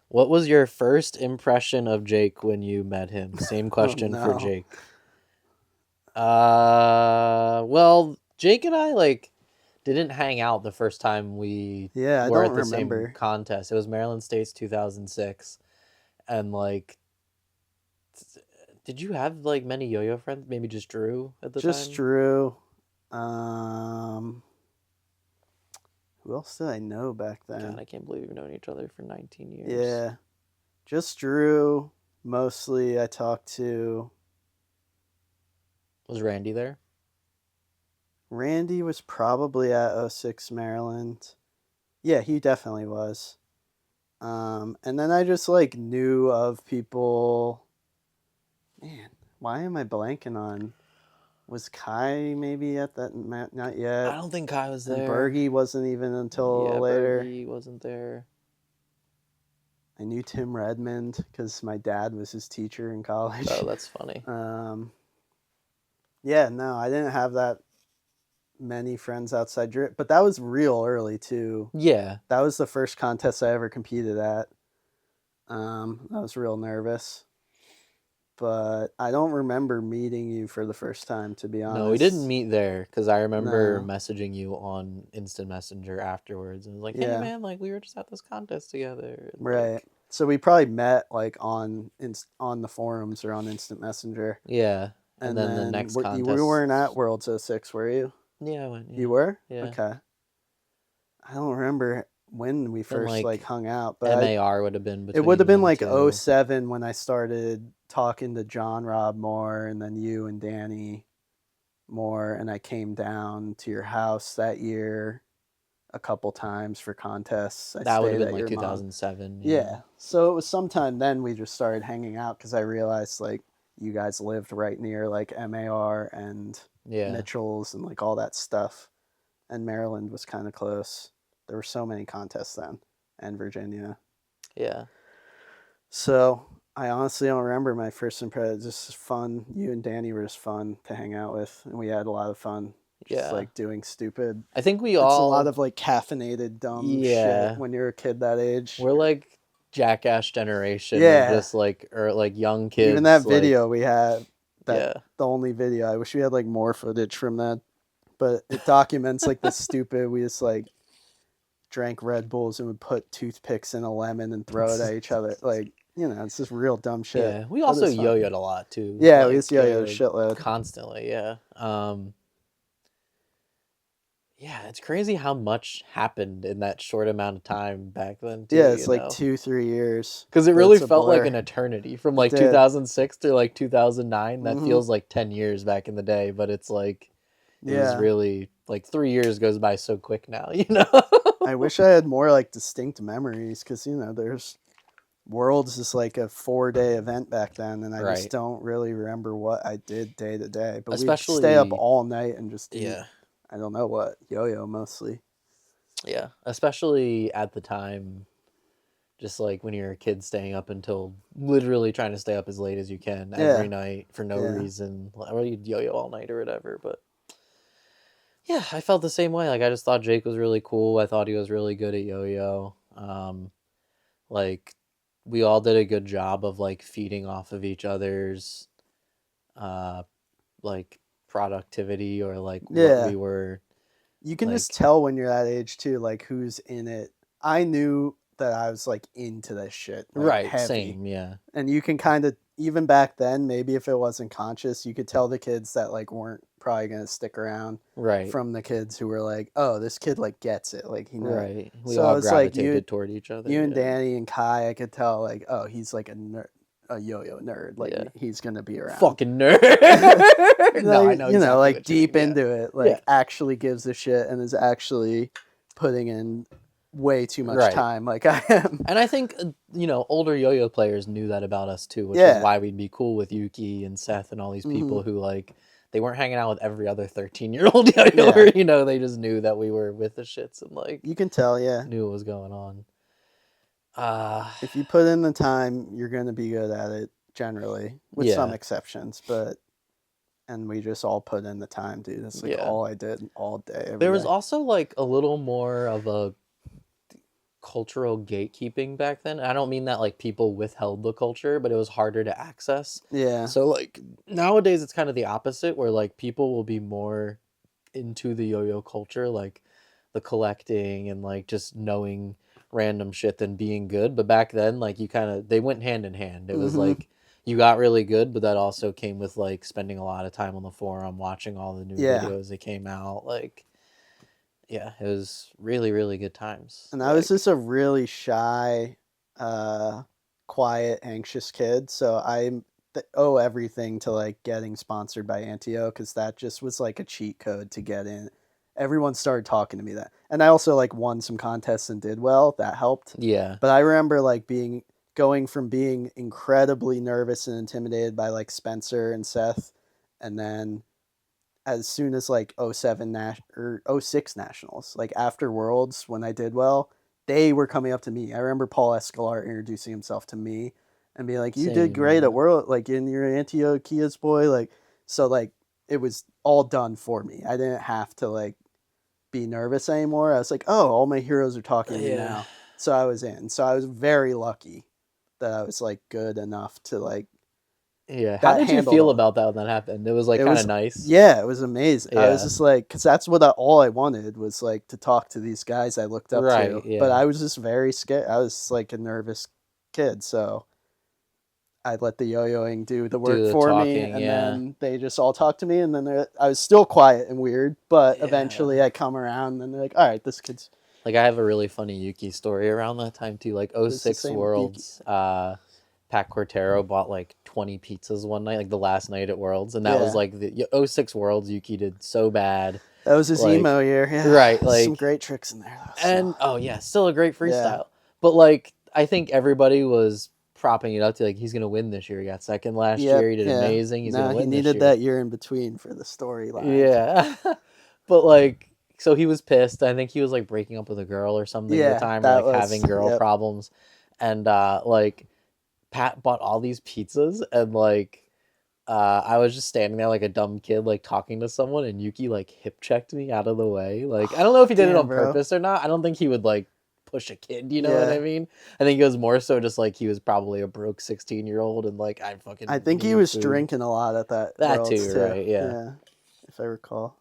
What was your first impression of Jake when you met him? Same question for Jake. Well, Jake and I like didn't hang out the first time we were at the same contest. It was Maryland State's 2006, and like, did you have like many yo-yo friends? Maybe just Drew at the time. Just Drew. Who else did I know back then? God, I can't believe we've known each other for 19 years. Yeah, just Drew. Mostly, I talked to. Was Randy there? Randy was probably at 06 Maryland. Yeah, he definitely was. And then I just like knew of people. Man, why am I blanking on? Was Kai maybe at that? Not yet. I don't think Kai was there. And Bergie wasn't even until later. Bergie wasn't there. I knew Tim Redmond because my dad was his teacher in college. Oh, that's funny. Yeah, no, I didn't have that many friends outside Drip, but that was real early too. Yeah. That was the first contest I ever competed at. I was real nervous. But I don't remember meeting you for the first time, to be honest. No, we didn't meet there because I remember messaging you on Instant Messenger afterwards. And it was like, hey, man, like we were just at this contest together. And, right. Like, so we probably met like on the forums or on Instant Messenger. Yeah. And then the next contest. We weren't at Worlds 06, were you? Yeah, I went. Yeah. You were? Yeah. Okay. I don't remember when we first like hung out, but MAR would have been between. It would have been like 07 when I started talking to John Rob more, and then you and Danny more, and I came down to your house that year a couple times for contests. That would have been like 2007. Yeah. So it was sometime then we just started hanging out because I realized like you guys lived right near like MAR and Mitchell's and like all that stuff, and Maryland was kind of close. There were so many contests then, and Virginia. Yeah. So I honestly don't remember my first impression. Just fun. You and Danny were just fun to hang out with, and we had a lot of fun. Just like doing stupid. I think it's a lot of like caffeinated dumb shit when you're a kid that age. We're like jackass generation. Yeah. Just like young kids. Even that video we had. The only video. I wish we had like more footage from that. but it documents like the stupid. We just like drank Red Bulls and would put toothpicks in a lemon and throw it at each other. Like, it's just real dumb shit. Yeah, we also yo-yoed a lot too. Yeah, like, we used to yo-yo a shitload. Constantly, yeah. Yeah, it's crazy how much happened in that short amount of time back then too. Yeah, it's like 2-3 years. Because it really felt like an eternity from like 2006 to like 2009. That feels like 10 years back in the day, but it's like it was really like 3 years goes by so quick now, I wish I had more like distinct memories because there's Worlds is like a 4-day event back then, and I just don't really remember what I did day to day. But we'd stay up all night and just do, I don't know what, yo-yo mostly. Yeah, especially at the time, just like when you're a kid staying up until literally trying to stay up as late as you can every night for no reason. Or you'd yo-yo all night or whatever, but yeah, I felt the same way. Like, I just thought Jake was really cool. I thought he was really good at yo-yo. Like, we all did a good job of like feeding off of each other's like productivity or like what we were. You can just tell when you're that age too, like who's in it. I knew that I was like into this shit. Like, heavy. Same, yeah. And you can kind of, even back then, maybe if it wasn't conscious, you could tell the kids that like weren't probably gonna stick around from the kids who were like, oh, this kid like gets it, like he knows. We all gravitated toward each other. You and Danny and Kai, I could tell like, oh, he's like a nerd, a yo-yo nerd, like he's gonna be around. Fucking nerd. No, I know, like deep into it, like actually gives a shit and is actually putting in way too much time, like I am. And I think older yo-yo players knew that about us too, which is why we'd be cool with Yuki and Seth and all these people who like. They weren't hanging out with every other 13-year-old yo-yoer, they just knew that we were with the shits and like you can tell, knew what was going on. If you put in the time, you're gonna be good at it generally, with some exceptions, and we just all put in the time, dude. That's like all I did all day. There was also like a little more of a cultural gatekeeping back then. I don't mean that like people withheld the culture, but it was harder to access. Yeah. So like nowadays it's kind of the opposite, where like people will be more into the yo-yo culture, like the collecting and like just knowing random shit than being good. But back then, like they went hand in hand. It was like you got really good, but that also came with like spending a lot of time on the forum, watching all the new videos that came out, like. Yeah, it was really, really good times. And I was just a really shy, quiet, anxious kid. So I owe everything to like getting sponsored by Antio, because that just was like a cheat code to get in. Everyone started talking to me that. And I also like won some contests and did well. That helped. Yeah. But I remember like going from being incredibly nervous and intimidated by like Spencer and Seth, and then as soon as like 06 nationals, like after Worlds, when I did well, they were coming up to me. I remember Paul Escalar introducing himself to me and being like, you did great at World, like in your Antiochia's boy. Like, so like it was all done for me. I didn't have to like be nervous anymore. I was like, oh, all my heroes are talking to me now. So I was in. So I was very lucky that I was like good enough to like. Yeah, how did you feel about that when that happened? It was like kind of nice. Yeah, it was amazing. Yeah. I was just like, because that's what all I wanted was like to talk to these guys I looked up to. Yeah. But I was just very scared. I was like a nervous kid, so I let the yo-yoing do the work for me, and then they just all talked to me, and then I was still quiet and weird, but eventually I come around, and they're like, all right, this kid's. Like, I have a really funny Yuki story around that time too. Like 06 Worlds, Pat Cortero bought like 20 pizzas one night, like the last night at Worlds, and that was like the 06 Worlds. Yuki did so bad. That was his emo year, right? Like some great tricks in there, though, and still a great freestyle. But like, I think everybody was propping it up to like he's gonna win this year. He got second last year. He did amazing. He's gonna win. He needed that year in between for the storyline. Yeah, but like, so he was pissed. I think he was like breaking up with a girl or something at the time, or like having girl problems, and like. Pat bought all these pizzas, and like I was just standing there like a dumb kid, like talking to someone, and Yuki like hip checked me out of the way. Like, I don't know if he did it on purpose or not. I don't think he would like push a kid, you know what I mean? I think it was more so just like he was probably a broke 16-year-old, and like I think he was drinking a lot at that too, right? Yeah, if I recall.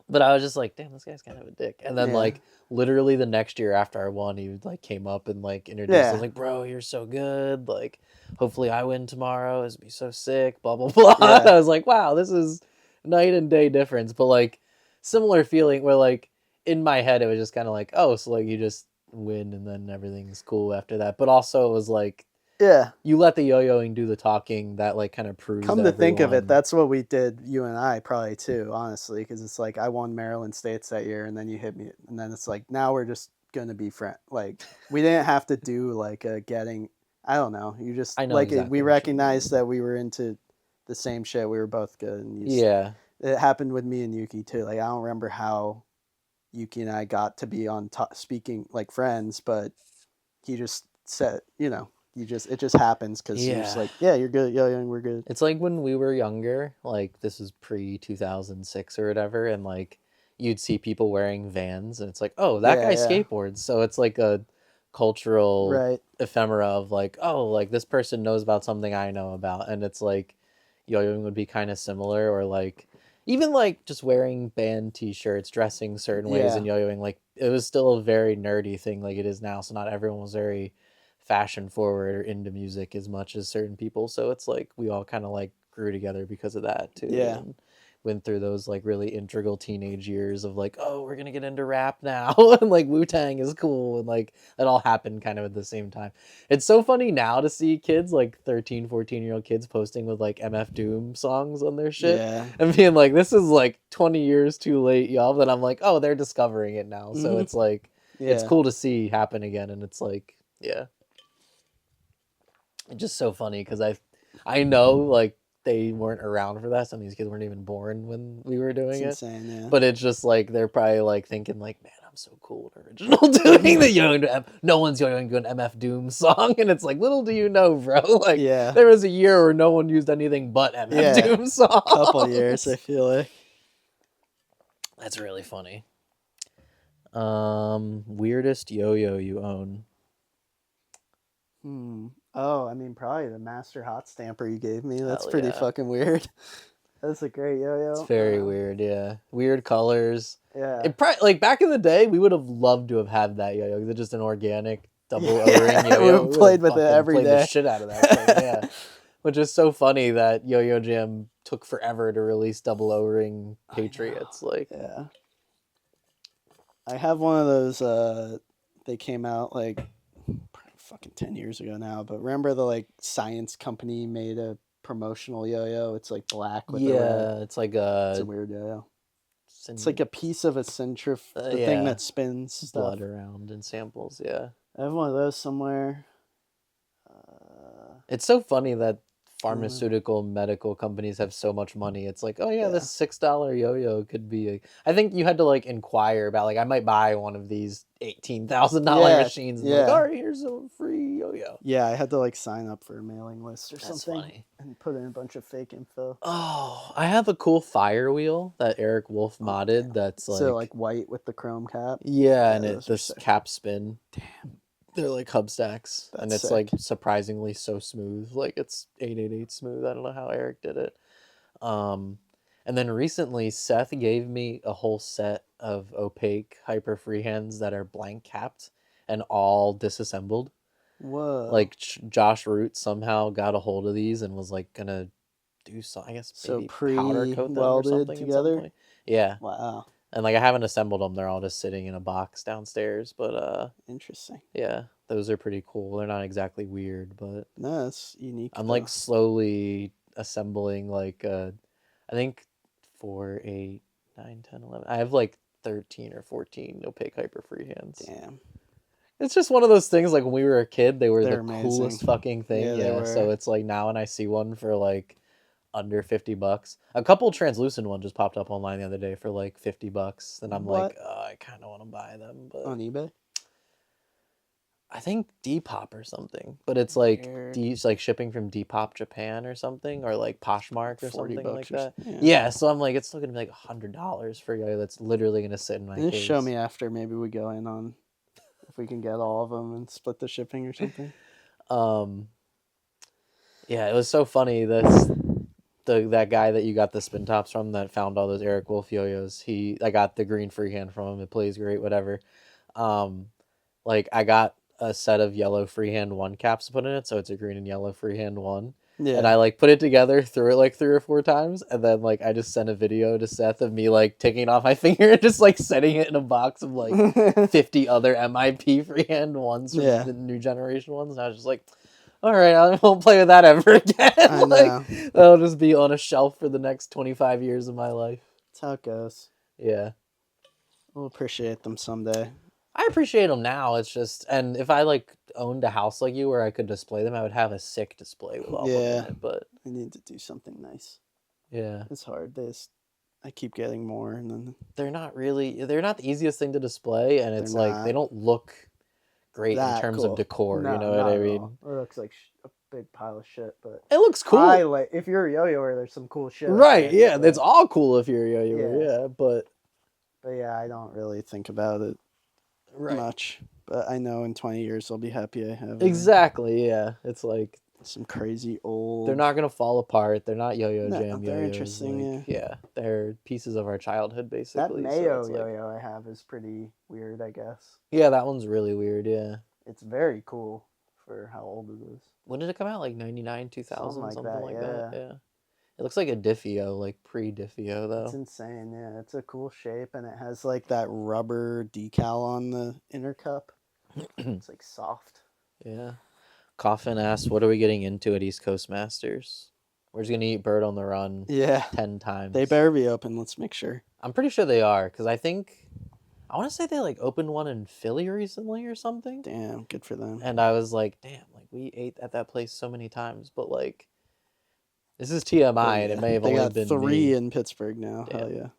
But I was just like, damn, this guy's kind of a dick. And then like literally the next year after I won, he like came up and like introduced us like, bro, you're so good. Like, hopefully I win tomorrow. It's be so sick. Blah blah blah. I was like, wow, this is night and day difference. But like similar feeling where like in my head it was just kind of like, oh, so like you just win and then everything's cool after that. But also it was like, you let the yo-yoing do the talking. That like kind of proves. Come to think of it, that's what we did, you and I probably too, honestly, because it's like I won Maryland States that year, and then you hit me, and then it's like now we're just gonna be friends. Like we didn't have to do like a getting. I don't know. You just like exactly we recognized that we were into the same shit. We were both good, and it happened with me and Yuki too. Like I don't remember how Yuki and I got to be on speaking like friends, but he just said, it just happens because you're just like, yeah, you're good, yo, we're good. It's like when we were younger, like this is pre-2006 or whatever, and like you'd see people wearing Vans, and it's like, oh, that guy skateboards. So it's like a cultural ephemera of like, oh, like this person knows about something I know about, and it's like yo-yoing would be kind of similar, or like even like just wearing band t-shirts, dressing certain ways, and yo-yoing, like it was still a very nerdy thing like it is now. So not everyone was very fashion forward or into music as much as certain people. So it's like we all kind of like grew together because of that too. And went through those like really integral teenage years of like, oh, we're gonna get into rap now, and like Wu-Tang is cool, and like it all happened kind of at the same time. It's so funny now to see kids like 13, 14-year-old kids posting with like MF Doom songs on their shit and being like, this is like 20 years too late, y'all. But I'm like, oh, they're discovering it now. So it's like it's cool to see happen again. And it's like, it's just so funny because I know like they weren't around for that. Some of these kids weren't even born when we were doing it. Insane, But it's just like they're probably like thinking like, man, I'm so cool and original doing the yo-yoing. No one's yo-yoing an MF Doom song, and it's like, little do you know, bro. Like there was a year where no one used anything but MF Doom songs. Couple years, I feel like. That's really funny. Weirdest yo-yo you own? Oh, I mean, probably the Master Hot Stamper you gave me. That's pretty fucking weird. That's a great yo-yo. It's very weird, Weird colors. Yeah. It probably, like back in the day, we would have loved to have had that yo-yo because it's just an organic double O-ring yo-yo. We played with it every day. The shit out of that thing, Which is so funny that Yo-Yo Jam took forever to release double O-ring Patriots. Like, I have one of those. They came out like fucking 10 years ago now, but remember the like science company made a promotional yo-yo? It's like black with the red. It's like it's a weird yo-yo. It's like a piece of a the thing that spins blood stuff around and samples. I have one of those somewhere. It's so funny that pharmaceutical medical companies have so much money. It's like, oh this $6 yo-yo could be I think you had to like inquire about like, I might buy one of these $18,000 machines and like, all right, here's a free yo-yo. I had to like sign up for a mailing list or something and put in a bunch of fake info. Oh, I have a cool fire wheel that Eric Wolf modded. That's like so like white with the chrome cap. And the cap spin. Damn. They're like hub stacks, and it's sick. Like surprisingly so smooth. Like it's 888 smooth. I don't know how Eric did it. And then recently Seth gave me a whole set of opaque hyper freehands that are blank capped and all disassembled. Whoa! Like Josh Root somehow got a hold of these and was like gonna do some, I guess, maybe powder coat them or something together. Yeah. Wow. And like I haven't assembled them; they're all just sitting in a box downstairs. But interesting. Yeah, those are pretty cool. They're not exactly weird, but no, it's unique. I'm like slowly assembling like I think 4, 8, 9, 10, 11. I have like 13 or 14 opaque hyper freehands. Damn. It's just one of those things. Like when we were a kid, they're the amazing. Coolest fucking thing. Yeah. So it's like now when I see one for like under $50, a couple translucent ones just popped up online the other day for like $50, and I'm like, oh, I kind of want to buy them, but on eBay, I think Depop or something, but it's like it's like shipping from Depop Japan or something, or like Poshmark or something like that. So I'm like, it's still gonna be like $100 for a guy that's literally gonna sit in my case. Just show me after. Maybe we go in on if we can get all of them and split the shipping or something. It was so funny. that guy that you got the spin tops from that found all those Eric Wolf yo-yos. I got the green freehand from him. It plays great, whatever. Like I got a set of yellow freehand 1 caps to put in it, so it's a green and yellow freehand 1. Yeah. And I like put it together, threw it like 3 or 4 times, and then like I just sent a video to Seth of me like taking it off my finger and just like setting it in a box of like 50 other MIP freehand ones from the new generation ones. And I was just like, all right, I won't play with that ever again. Like that'll just be on a shelf for the next 25 years of my life. That's how it goes. Yeah. We'll appreciate them someday. I appreciate them now. It's just, and if I like owned a house like you where I could display them, I would have a sick display with all of them in it. But I need to do something nice. Yeah, it's hard. I keep getting more, and then they're not the easiest thing to display, and it's like they don't look great in terms of decor. No, you know what I mean? It looks like a big pile of shit, but it looks cool. If you're a yo-yoer, there's some cool shit. Right? Yeah, that's all cool if you're a yo-yoer. Yeah, but yeah, I don't really think about it much. But I know in 20 years I'll be happy I have exactly. Yeah, it's like some crazy old. They're not gonna fall apart. They're not yo-yo jam. They're interesting. Like, yeah, they're pieces of our childhood basically. That Mayo yo-yo I have is pretty weird, I guess. Yeah, that one's really weird. Yeah, it's very cool for how old it is. When did it come out? Like 99, 2000, something like that. Yeah. It looks like a Diffio, like pre-Diffio, though. It's insane, yeah. It's a cool shape, and it has, like, that rubber decal on the inner cup. It's, like, soft. Yeah. Coffin asked, what are we getting into at East Coast Masters? We're just going to eat Bird on the Run 10 times. They better be open. Let's make sure. I'm pretty sure they are, because I want to say they, like, opened one in Philly recently or something. Damn, good for them. And I was like, damn, like, we ate at that place so many times, but, like, this is TMI, and it may have only been 3 in Pittsburgh now. Damn. Hell yeah.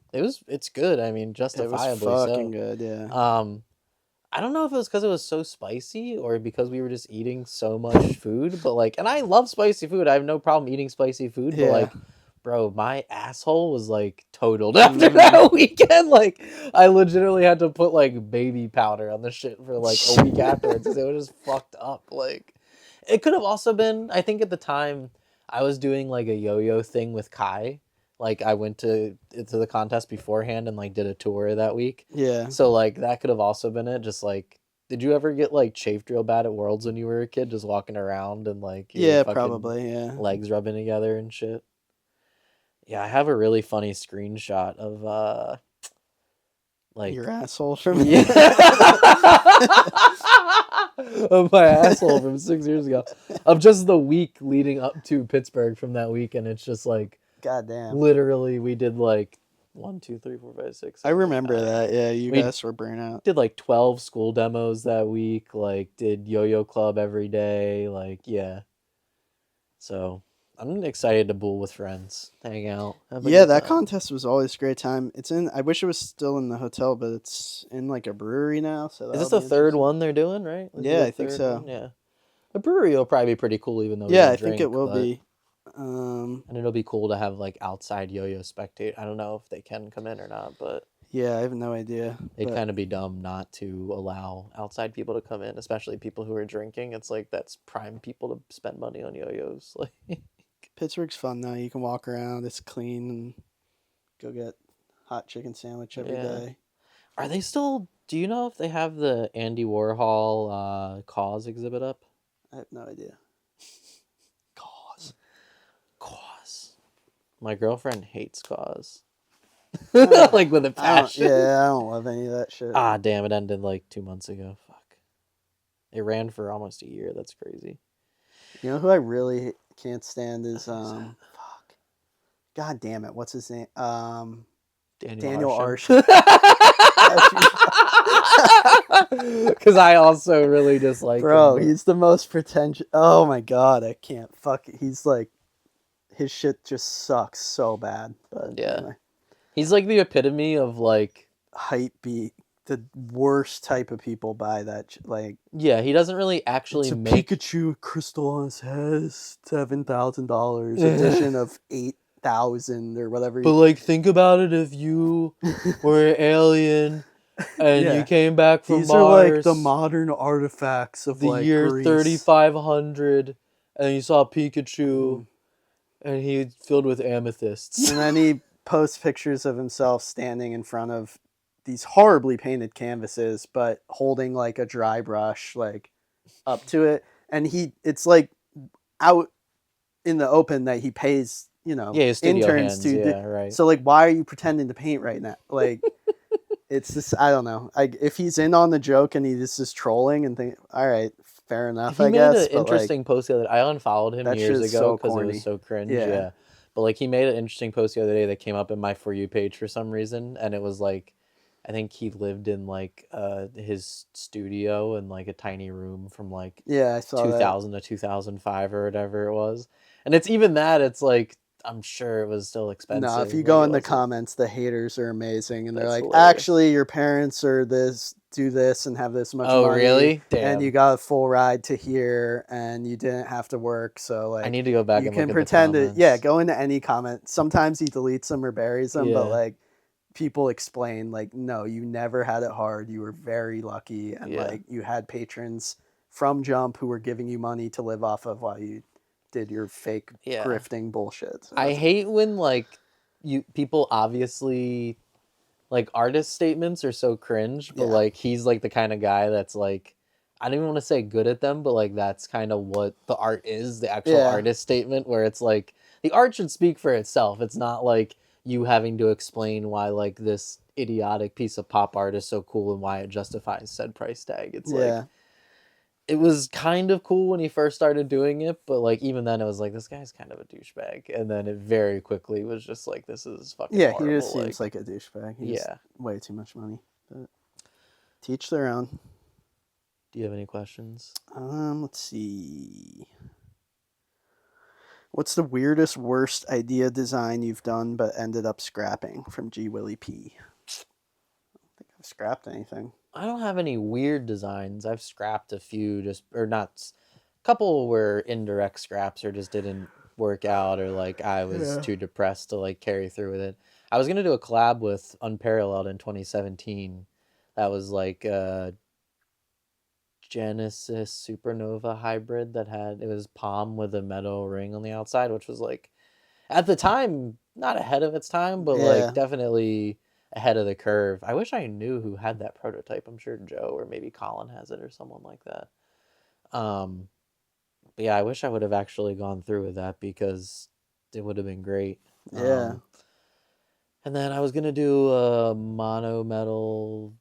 It's good. I mean, justifiably so. It was fucking good, yeah. I don't know if it was because it was so spicy or because we were just eating so much food, but like, and I love spicy food. I have no problem eating spicy food, but like, bro, my asshole was like totaled after that weekend. Like, I legitimately had to put like baby powder on the shit for like a week afterwards because it was just fucked up. Like, it could have also been, I think at the time, I was doing like a yo-yo thing with Kai. Like I went to the contest beforehand and like did a tour that week. Yeah. So like that could have also been it. Just like, did you ever get like chafed real bad at Worlds when you were a kid, just walking around and like probably legs rubbing together and shit? Yeah, I have a really funny screenshot of like your asshole from of my asshole from 6 years ago, of just the week leading up to Pittsburgh from that week, and it's just like, goddamn, literally we did like 1, 2, 3, 4, 5, 6. 7, I remember 8, that. Yeah, you guys were burnt out. Did like 12 school demos that week. Like did yo-yo club every day. Like so I'm excited to bowl with friends, hang out. Yeah, that contest was always a great time. I wish it was still in the hotel, but it's in like a brewery now. So is this the third one they're doing, right? Yeah, I think so. One? Yeah, the brewery will probably be pretty cool, even though I think it will be. And it'll be cool to have like outside yo-yo spectate. I don't know if they can come in or not, but yeah, I have no idea. It'd kind of be dumb not to allow outside people to come in, especially people who are drinking. It's like that's prime people to spend money on yo-yos. Like. Pittsburgh's fun though. You can walk around. It's clean and go get hot chicken sandwich every day. Are they still? Do you know if they have the Andy Warhol Cause exhibit up? I have no idea. Cause. My girlfriend hates Cause. Like with a passion. I don't love any of that shit. Ah, damn! It ended like 2 months ago. Fuck. It ran for almost a year. That's crazy. You know who I really can't stand is fuck. God damn it! What's his name? Daniel Arshin. Because I also really dislike him. But... he's the most pretentious. Oh my god, I can't. Fuck it. He's like, his shit just sucks so bad. But anyway. He's like the epitome of like hype beat. The worst type of people buy that. Like, yeah, he doesn't really actually make Pikachu crystal on his head, $7,000 edition of 8,000 or whatever. But like, think about it: if you were an alien and you came back from These Mars, are like the modern artifacts of the like year Greece. 3500, and you saw Pikachu. And he's filled with amethysts. And then he posts pictures of himself standing in front of these horribly painted canvases, but holding like a dry brush, like up to it. And it's like out in the open that he pays, his studio interns hands, to. right. So like, why are you pretending to paint right now? Like, it's just, I don't know. If he's in on the joke and he just is trolling and think, all right, fair enough, he I made guess. an interesting post the other day. I unfollowed him years ago because it was so cringe. Yeah. But like he made an interesting post the other day that came up in my For You page for some reason. And it was like, I think he lived in like his studio in like a tiny room from like I saw 2000 to 2005 or whatever it was. And it's even that, it's like, I'm sure it was still expensive. No, if you go in the comments, the haters are amazing, and they're like, hilarious. "Actually, your parents are do this and have this much money. Oh, really? Damn. And you got a full ride to here, and you didn't have to work. So like, I need to go back. You and can look pretend at the comments. go into any comment. Sometimes he deletes them or buries them, but like, people explain like, no, you never had it hard. You were very lucky, and like, you had patrons from Jump who were giving you money to live off of while you did your fake grifting bullshit. So I hate when like people obviously like artist statements are so cringe, but like he's like the kind of guy that's like, I don't even want to say good at them, but like that's kind of what the art is, the actual artist statement, where it's like the art should speak for itself. It's not like you having to explain why like this idiotic piece of pop art is so cool and why it justifies said price tag. It's like, it was kind of cool when he first started doing it, but like even then it was like, this guy's kind of a douchebag, and then it very quickly was just like, this is fucking horrible. He just seems like a douchebag. He's way too much money, but teach their own. Do you have any questions? Let's see. What's the weirdest, worst idea design you've done but ended up scrapping? From G Willie P. I don't think I've scrapped anything. I don't have any weird designs. I've scrapped a few, a couple were indirect scraps or just didn't work out, or like I was too depressed to like carry through with it. I was gonna do a collab with Unparalleled in 2017. That was like a Genesis Supernova hybrid it was palm with a metal ring on the outside, which was like, at the time, not ahead of its time, but like definitely ahead of the curve. I wish I knew who had that prototype. I'm sure Joe or maybe Colin has it or someone like that. But yeah, I wish I would have actually gone through with that because it would have been great. And then I was gonna do a mono metal.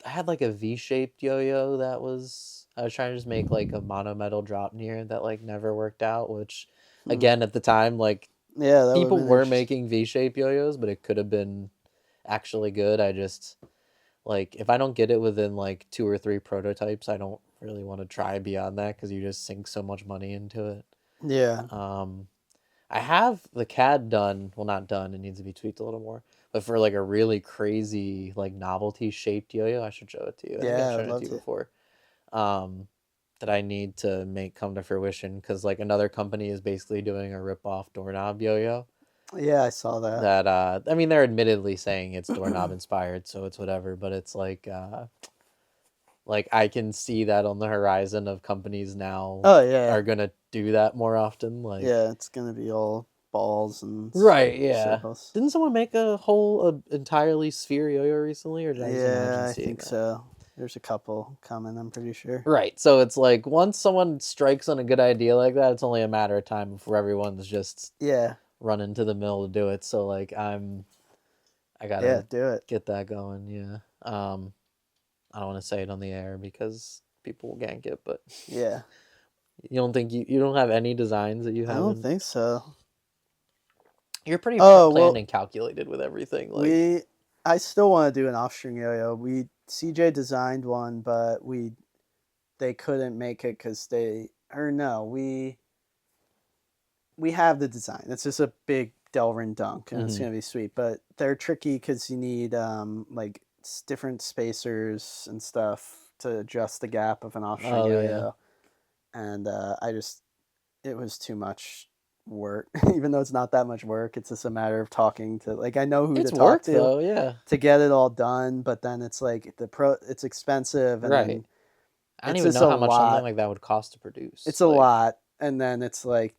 I had like a V-shaped yo-yo I was trying to just make like a mono metal drop near that like never worked out, which again at the time like people were making V-shaped yo-yos, but it could have been actually good. I just like, if I don't get it within like 2 or 3 prototypes, I don't really want to try beyond that because you just sink so much money into it. I have the CAD done. Well, not done. It needs to be tweaked a little more. But for like a really crazy like novelty shaped yo-yo, I should show it to you. I think I've shown it to you before. That I need to make come to fruition because like another company is basically doing a rip-off doorknob yo-yo. Yeah, I saw that. That I mean, they're admittedly saying it's doorknob inspired, so it's whatever. But it's like I can see that on the horizon of companies now. Are gonna do that more often. Like it's gonna be all balls and circles. Didn't someone make a whole entirely sphere yo-yo recently, or did I just imagine I think that? so. There's a couple coming, I'm pretty sure. Right. So it's like once someone strikes on a good idea like that, it's only a matter of time before everyone's just running to the mill to do it. So like I gotta do it. Get that going. Yeah. I don't want to say it on the air because people will gank it, but you don't think you don't have any designs that you have? I don't think so. You're pretty planned and calculated with everything. Like I still want to do an off-string yo-yo. CJ designed one, but they couldn't make it because we have the design. It's just a big Delrin dunk, and it's gonna be sweet. But they're tricky because you need like different spacers and stuff to adjust the gap of an off-string yo-yo. And it was too much work. Even though it's not that much work, it's just a matter of talking to, like, I know who to talk to though, to get it all done. But then it's like it's expensive, and then I don't even know how much something like that would cost to produce. It's a lot, and then it's like,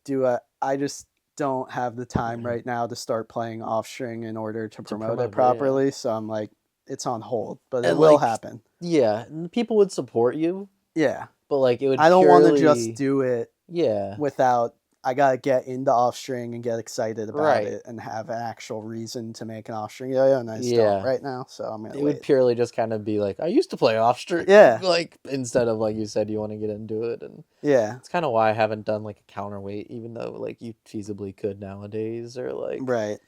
I just don't have the time right now to start playing off string in order to promote it properly. Yeah. So I'm like, it's on hold, but it will happen. Yeah, people would support you. Yeah, but like it would. I don't want to just do it. Yeah, without. I gotta get into off string and get excited about it and have an actual reason to make an off string yo-yo, and I just don't right now. So I'm gonna. It would purely just kind of be like I used to play off string. Yeah, like instead of like you said you want to get into it, and yeah, it's kind of why I haven't done like a counterweight, even though like you feasibly could nowadays, or like right.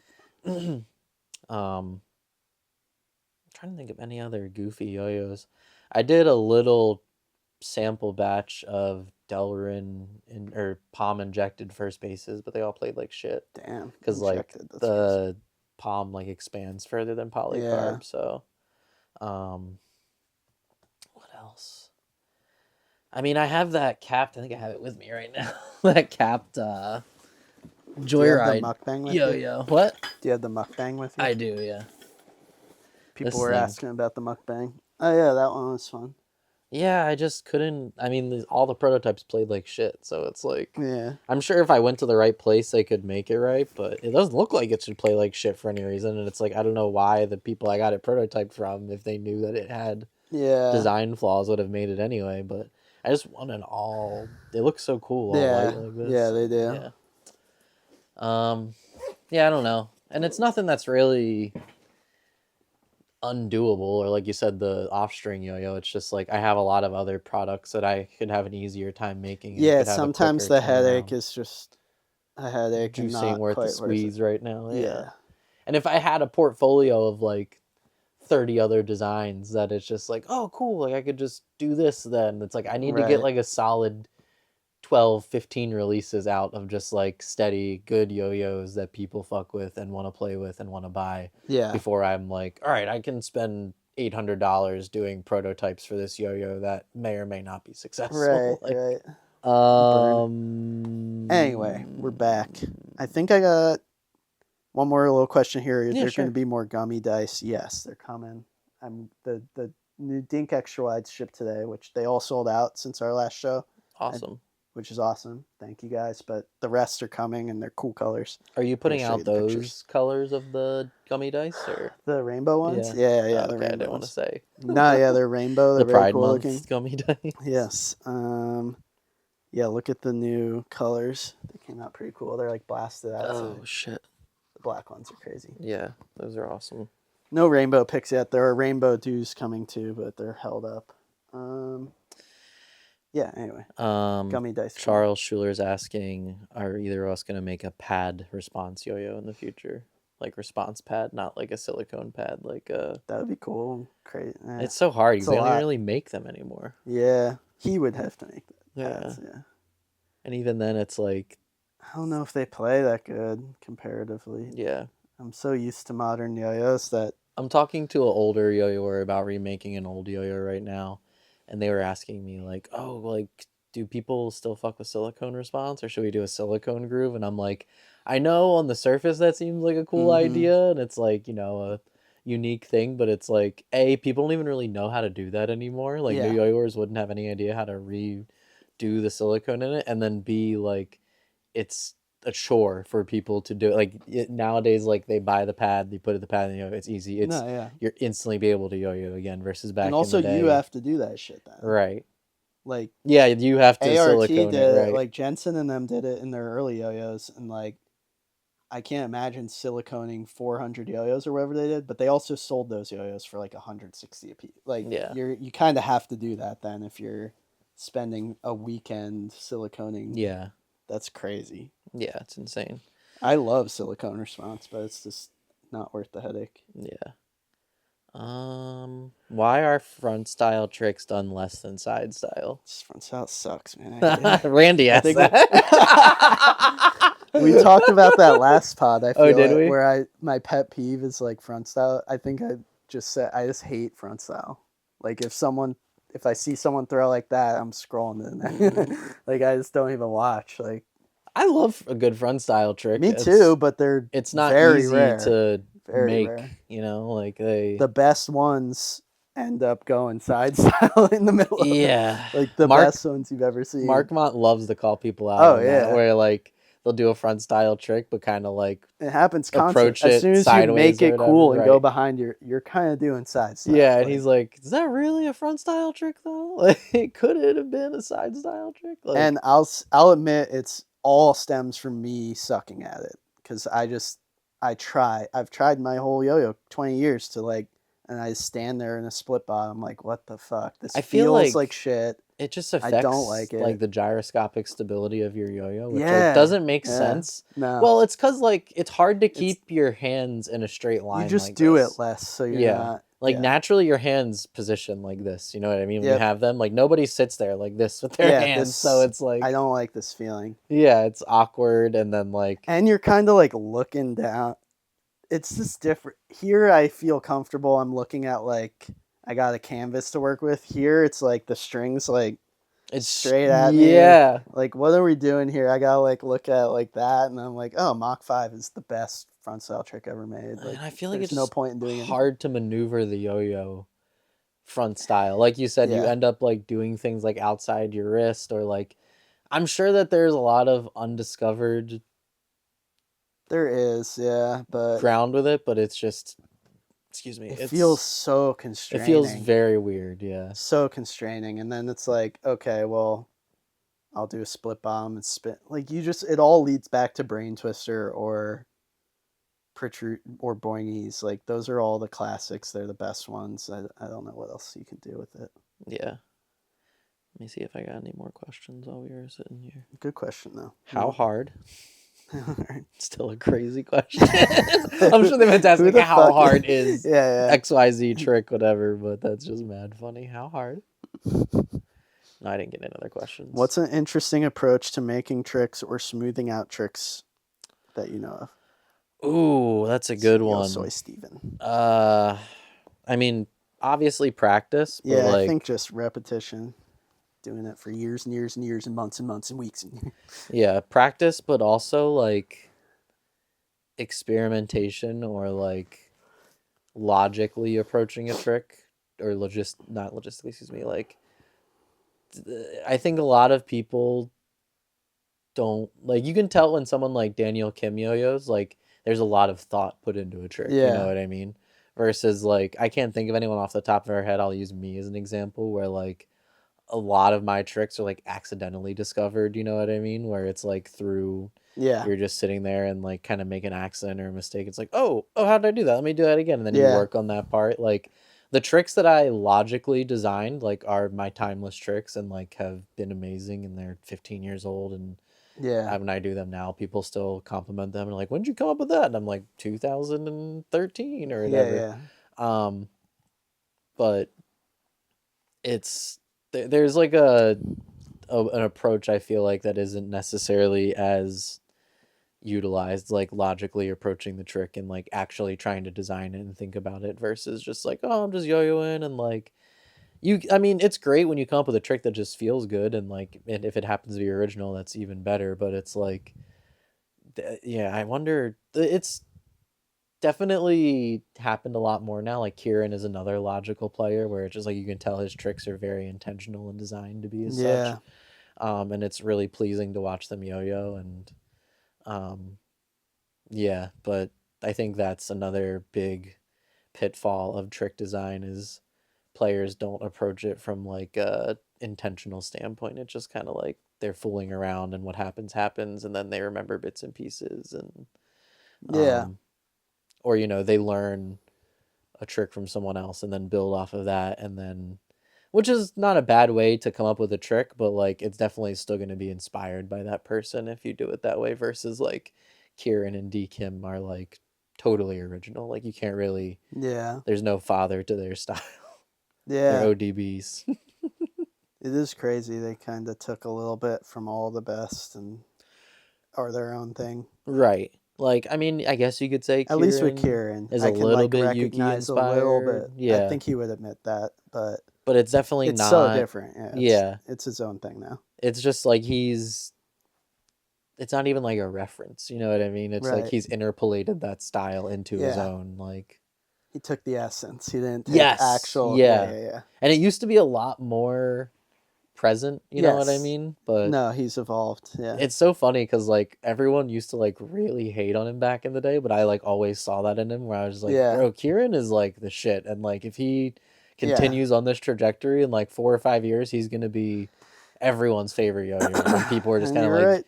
I'm trying to think of any other goofy yo-yos. I did a little sample batch of Delrin or palm injected first bases, but they all played like shit. Damn, because like the palm like expands further than polycarb. Yeah. So, what else? I mean, I have that capped. I think I have it with me right now. That capped Joyride. Do you have the mukbang with you? Yo. What? Do you have the mukbang with you? I do. Yeah. People were asking about the mukbang. Oh yeah, that one was fun. Yeah, I just couldn't. I mean, all the prototypes played like shit, so it's like, yeah. I'm sure if I went to the right place, they could make it right, but it doesn't look like it should play like shit for any reason. And it's like, I don't know why the people I got it prototyped from, if they knew that it had design flaws, would have made it anyway. But I just want an all. They look so cool. All white like this. Yeah, they do. Yeah. Yeah, I don't know, and it's nothing that's really undoable, or like you said, the off-string yo-yo. It's just like I have a lot of other products that I could have an easier time making. Yeah, sometimes the headache is just a headache. Juice ain't worth the squeeze right now. Yeah. And if I had a portfolio of like 30 other designs that it's just like, oh cool, like I could just do this, then it's like I need to get like a solid 12, 15 releases out of just like steady, good yo-yos that people fuck with and want to play with and want to buy. Yeah. Before I'm like, all right, I can spend $800 doing prototypes for this yo-yo that may or may not be successful. Right, right. Anyway, we're back. I think I got one more little question here. Is there going to be more gummy dice? Yes, they're coming. The new Dink Extra Wides shipped today, which they all sold out since our last show. Awesome. Which is awesome. Thank you guys. But the rest are coming and they're cool colors. Are you putting out those colors of the gummy dice, or the rainbow ones? Yeah. Oh, okay, I didn't want to say. No, yeah, they're rainbow. They're the Pride cool Month looking gummy dice. Yes. Yeah, look at the new colors. They came out pretty cool. They're like blasted out. Oh shit. The black ones are crazy. Yeah, those are awesome. No rainbow picks yet. There are rainbow dews coming too, but they're held up. Yeah, anyway. Gummy dice. Charles Schuler's asking, are either of us going to make a pad response yo-yo in the future? Like response pad, not like a silicone pad. Like that would be cool. Crazy. It's so hard. You don't really make them anymore. Yeah, he would have to make that. Pads, yeah. And even then, it's like, I don't know if they play that good comparatively. Yeah. I'm so used to modern yo-yos that... I'm talking to an older yo-yoer about remaking an old yo-yo right now. And they were asking me like, oh, like, do people still fuck with silicone response, or should we do a silicone groove? And I'm like, I know on the surface that seems like a cool idea, and it's like, you know, a unique thing, but it's like, A, people don't even really know how to do that anymore. Like, new yo-yoers wouldn't have any idea how to redo the silicone in it. And then B, like, it's a chore for people to do it. Like nowadays, like they buy the pad, they put it in the pad, and yo, it's easy. It's you're instantly be able to yo-yo again versus back. And also, in the day. You have to do that shit then, right? Like you have to ART silicone did it, right? Like Jensen and them did it in their early yo-yos, and like I can't imagine siliconing 400 yo-yos or whatever they did, but they also sold those yo-yos for like 160 a piece. Like you kind of have to do that then if you're spending a weekend siliconing. Yeah. That's crazy. Yeah, it's insane. I love silicone response, but it's just not worth the headache. Yeah. Why are front style tricks done less than side style? Front style sucks, man. Randy asked that. We talked about that last pod. I feel did we? Where my pet peeve is like front style. I think I just hate front style. Like if I see someone throw like that, I'm scrolling in there. Like I just don't even watch. Like I love a good front style trick. Me too, but it's not very easy rare. To make. Rare. You know, like the best ones end up going side style in the middle. Yeah, like the best ones you've ever seen. Mark Mont loves to call people out. Oh yeah, where like they'll do a front style trick, but kind of like it happens approach constant. As it soon as you sideways make it whatever, cool and right? go behind, you're kind of doing side style. Yeah, and he's like, "Is that really a front style trick though? Like, could it have been a side style trick?" Like, and I'll admit it's all stems from me sucking at it, because I've tried my whole yo-yo 20 years to like, and I stand there in a split bottom like, what the fuck? This feels like shit. It just affects I don't like it. like the gyroscopic stability of your yo-yo, which Yeah, like doesn't make sense. No. Well, it's because like it's hard to keep your hands in a straight line. You just like do this. It less, so you're not. Like naturally, your hands position like this. You know what I mean? When Yep. you have them, like nobody sits there like this with their hands. So it's like I don't like this feeling. Yeah, it's awkward, and then like and you're kind of like looking down. It's just different. Here I feel comfortable. I'm looking at like I got a canvas to work with. Here it's like the strings like it's straight at me. Yeah. Like, what are we doing here? I gotta like look at it like that, and I'm like, oh, Mach 5 is the best front style trick ever made. Like, and I feel like it's no point in doing hard to maneuver the yo-yo front style. Like you said, you end up like doing things like outside your wrist, or like I'm sure that there's a lot of undiscovered. There is, but ground with it, but it's just, excuse me, it feels so constraining. It feels very weird, yeah. So constraining, and then it's like, okay, well, I'll do a split bomb and spin. Like it all leads back to Brain Twister or Protrude or Boingies. Like those are all the classics. They're the best ones. I don't know what else you can do with it. Yeah. Let me see if I got any more questions while we were sitting here. Good question though. How hard? Still a crazy question. I'm sure they meant to ask like, how hard is XYZ trick, whatever, but that's just mad funny. How hard? No, I didn't get any other questions. What's an interesting approach to making tricks or smoothing out tricks that you know of? Ooh, that's a good one. Soy Steven. I mean, obviously practice. But I think just repetition. Doing it for years and years and years and months and weeks. Yeah, practice, but also like experimentation, or like logically approaching a trick, or not logistically, excuse me. Like, I think a lot of people don't, like, you can tell when someone like Daniel Kim yo-yos, like there's a lot of thought put into a trick. You know what I mean? Versus like, I can't think of anyone off the top of our head. I'll use me as an example where like a lot of my tricks are like accidentally discovered, you know what I mean? Where it's like through, you're just sitting there and like kind of make an accident or a mistake. It's like, oh, how did I do that? Let me do that again. And then you work on that part. Like the tricks that I logically designed, like are my timeless tricks and like have been amazing, and they're 15 years old. And when I do them now, people still compliment them and like, when did you come up with that? And I'm like, 2013 or whatever. But there's like an approach I feel like that isn't necessarily as utilized, like logically approaching the trick and like actually trying to design it and think about it, versus just like, oh, I'm just yo-yoing, and like I mean, it's great when you come up with a trick that just feels good, and like, and if it happens to be original, that's even better. But it's like, I wonder, it's definitely happened a lot more now. Like Kieran is another logical player where it's just like you can tell his tricks are very intentional and designed to be as such. And it's really pleasing to watch them yo-yo. And but I think that's another big pitfall of trick design is players don't approach it from like a intentional standpoint. It's just kind of like they're fooling around, and what happens, and then they remember bits and pieces, and or, you know, they learn a trick from someone else and then build off of that, and then, which is not a bad way to come up with a trick, but like it's definitely still going to be inspired by that person if you do it that way, versus like Kieran and D Kim are like totally original. Like you can't really, there's no father to their style. They're ODBs. It is crazy. They kind of took a little bit from all the best and are their own thing. Right. Like, I mean, I guess you could say at least with Kieran is a little bit Yuki inspired. A little bit. Yeah. I think he would admit that, but it's definitely it's not so different. It's his own thing now. It's just like it's not even like a reference, you know what I mean? It's like he's interpolated that style into his own, like he took the essence. He didn't take actual And it used to be a lot more present, you know what I mean? But no, he's evolved. Yeah, it's so funny because like everyone used to like really hate on him back in the day, but I like always saw that in him where I was like, bro, Kieran is like the shit, and like if he continues on this trajectory in like 4 or 5 years, he's gonna be everyone's favorite yo-yo. And people are just kind of like, right.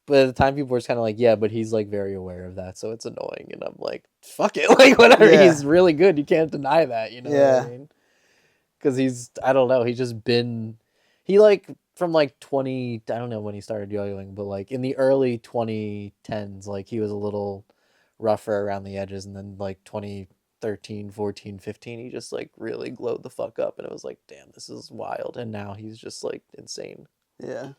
but at the time people were just kind of like, yeah, but he's like very aware of that, so it's annoying. And I'm like, fuck it, like whatever. He's really good. You can't deny that, you know what I mean? Because I don't know, he's just been, he like from like 20, I don't know when he started yo-yoing, but like in the early 2010s, like he was a little rougher around the edges, and then like 2013, 14, 15, he just like really glowed the fuck up, and it was like, damn, this is wild. And now he's just like insane. Yeah.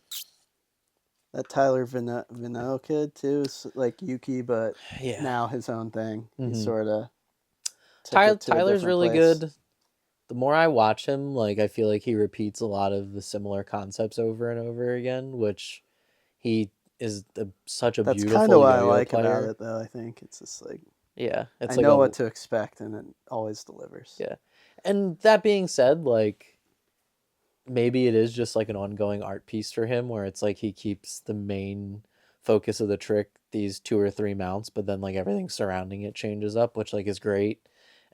That Tyler Vino kid too is like Yuki, but now his own thing. He sort of Tyler's really good. The more I watch him, like I feel like he repeats a lot of the similar concepts over and over again, which he is such a beautiful yo-yo player. That's kind of what I like about it, though. I think it's just like, yeah, it's I know what to expect, and it always delivers. Yeah, and that being said, like maybe it is just like an ongoing art piece for him, where it's like he keeps the main focus of the trick, these 2 or 3 mounts, but then like everything surrounding it changes up, which like is great.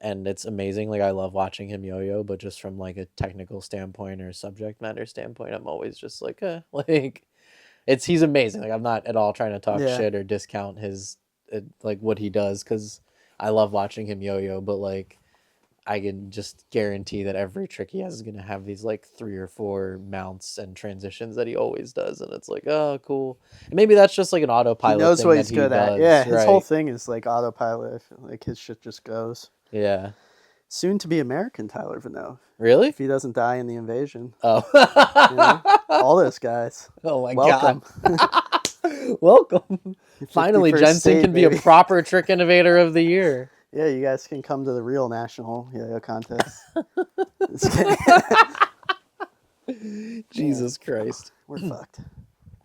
And it's amazing. Like I love watching him yo-yo, but just from like a technical standpoint or subject matter standpoint, I'm always just like, like he's amazing. Like I'm not at all trying to talk shit or discount his like what he does, because I love watching him yo-yo. But like I can just guarantee that every trick he has is gonna have these like 3 or 4 mounts and transitions that he always does, and it's like, oh, cool. And maybe that's just like an autopilot. He knows what he's good at. Yeah, his whole thing is like autopilot. Like his shit just goes. Yeah. Soon to be American Tyler Vino. Really? If he doesn't die in the invasion. Oh. You know? All those guys. Oh my God. Welcome. Finally, Jensen can be a proper trick innovator of the year. Yeah, you guys can come to the real national yo-yo contest. Jesus Christ. We're fucked.